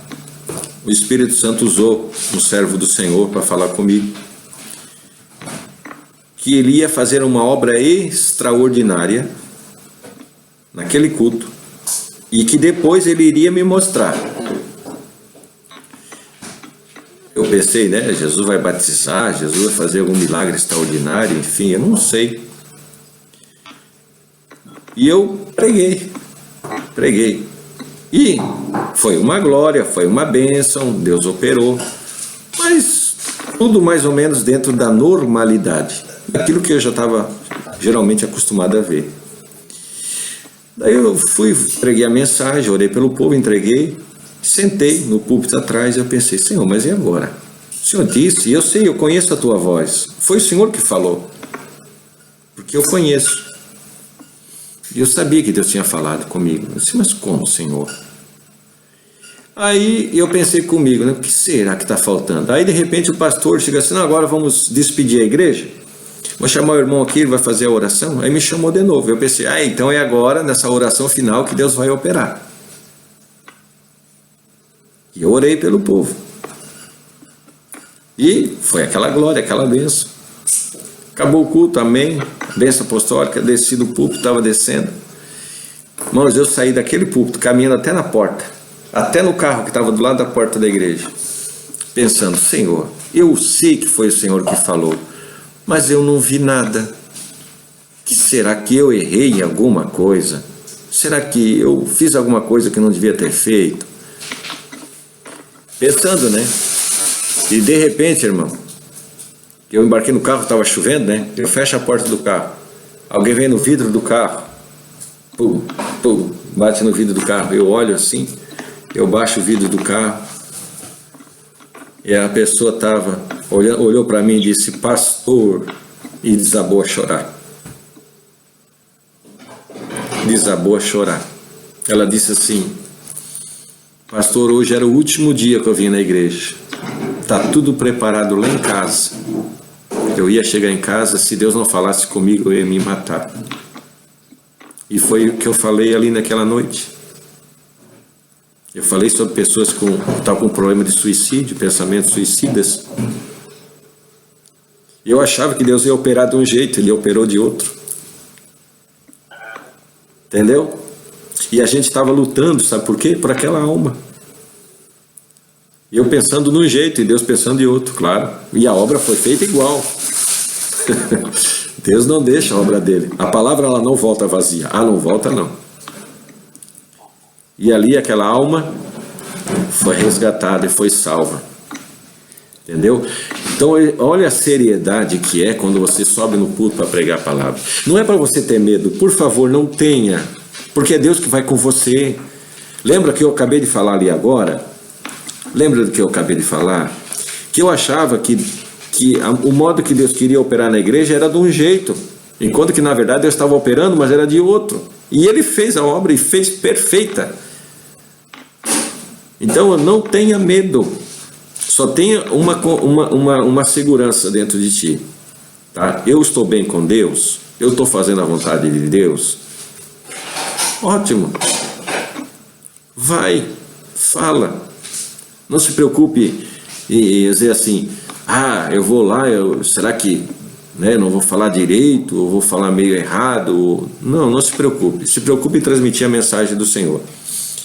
o Espírito Santo usou um servo do Senhor para falar comigo que ele ia fazer uma obra extraordinária naquele culto e que depois ele iria me mostrar. Eu pensei, né, Jesus vai batizar, Jesus vai fazer algum milagre extraordinário, enfim, eu não sei. E eu preguei. E foi uma glória, foi uma bênção, Deus operou, mas tudo mais ou menos dentro da normalidade, daquilo que eu já estava geralmente acostumado a ver. Daí eu preguei a mensagem, orei pelo povo, entreguei, sentei no púlpito atrás e eu pensei, Senhor, mas e agora? O Senhor disse, eu sei, eu conheço a tua voz, foi o Senhor que falou, porque eu conheço. E eu sabia que Deus tinha falado comigo. Eu disse, mas como, Senhor? Aí eu pensei comigo, né? O que será que está faltando? Aí de repente o pastor chega assim, não, agora vamos despedir a igreja. Vou chamar o irmão aqui, ele vai fazer a oração. Aí me chamou de novo. Eu pensei, então é agora, nessa oração final, que Deus vai operar. E eu orei pelo povo. E foi aquela glória, aquela bênção. Acabou o culto, amém. Bênção apostólica, desci do púlpito, estava descendo. Irmãos, eu saí daquele púlpito, caminhando até na porta, até no carro que estava do lado da porta da igreja, pensando, Senhor, eu sei que foi o Senhor que falou, mas eu não vi nada. Que será que eu errei em alguma coisa? Será que eu fiz alguma coisa que não devia ter feito? Pensando, né? E de repente, irmão, eu embarquei no carro, estava chovendo, né? Eu fecho a porta do carro. Alguém vem no vidro do carro. Pum, pum, bate no vidro do carro. Eu olho assim, eu baixo o vidro do carro. E a pessoa estava, olhou para mim e disse, pastor, e desabou a chorar. Desabou a chorar. Ela disse assim, pastor, hoje era o último dia que eu vim na igreja. Está tudo preparado lá em casa. Eu ia chegar em casa, se Deus não falasse comigo, eu ia me matar. E foi o que eu falei ali naquela noite. Eu falei sobre pessoas que estavam com problema de suicídio, pensamentos suicidas. Eu achava que Deus ia operar de um jeito, Ele operou de outro. Entendeu? E a gente estava lutando, sabe por quê? Por aquela alma. Eu pensando num jeito e Deus pensando de outro, claro. E a obra foi feita igual. Deus não deixa a obra dele. A palavra ela não volta vazia. Não volta não. E ali aquela alma foi resgatada e foi salva. Entendeu? Então olha a seriedade que é quando você sobe no púlpito para pregar a palavra. Não é para você ter medo. Por favor, não tenha. Porque é Deus que vai com você. Lembra que eu acabei de falar ali agora? Lembra do que eu acabei de falar? Que eu achava que o modo que Deus queria operar na igreja era de um jeito, enquanto que na verdade Deus estava operando, mas era de outro. E Ele fez a obra e fez perfeita. Então não tenha medo, só tenha uma segurança dentro de ti. Tá? Eu estou bem com Deus, eu estou fazendo a vontade de Deus. Ótimo. Vai, fala. Não se preocupe em dizer assim, eu vou lá, será que não vou falar direito, ou vou falar meio errado? Não se preocupe. Se preocupe em transmitir a mensagem do Senhor.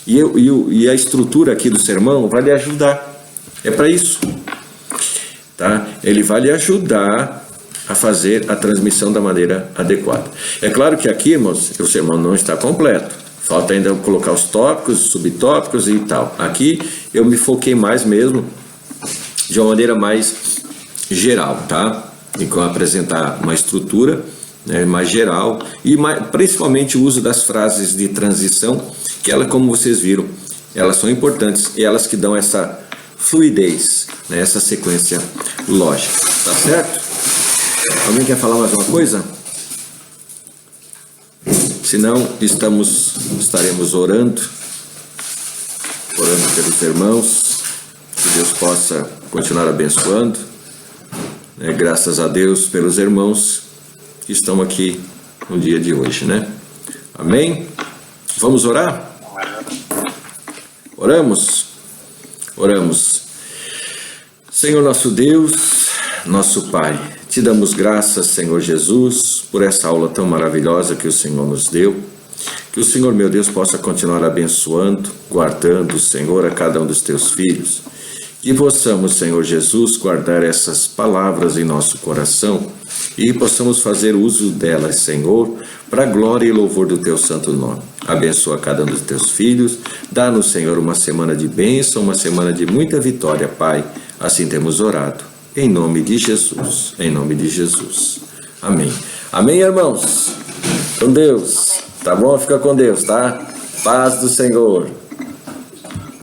E a estrutura aqui do sermão vai lhe ajudar. É para isso. Tá? Ele vai lhe ajudar a fazer a transmissão da maneira adequada. É claro que aqui, irmãos, o sermão não está completo. Falta ainda colocar os tópicos, subtópicos e tal. Aqui eu me foquei mais mesmo de uma maneira mais geral, tá? E com apresentar uma estrutura mais geral e principalmente o uso das frases de transição, que elas, como vocês viram, elas são importantes e elas que dão essa fluidez, essa sequência lógica. Tá certo? Alguém quer falar mais uma coisa? Se não, estaremos orando pelos irmãos, que Deus possa continuar abençoando, Graças a Deus pelos irmãos que estão aqui no dia de hoje, né? Amém? Vamos orar? Oramos? Oramos. Senhor nosso Deus, nosso Pai, te damos graças, Senhor Jesus, por essa aula tão maravilhosa que o Senhor nos deu. Que o Senhor, meu Deus, possa continuar abençoando, guardando, Senhor, a cada um dos teus filhos. Que possamos, Senhor Jesus, guardar essas palavras em nosso coração e possamos fazer uso delas, Senhor, para a glória e louvor do teu santo nome. Abençoa cada um dos teus filhos. Dá-nos, Senhor, uma semana de bênção, uma semana de muita vitória, Pai. Assim temos orado. Em nome de Jesus. Em nome de Jesus. Amém. Amém, irmãos? Com Deus. Tá bom? Fica com Deus, tá? Paz do Senhor.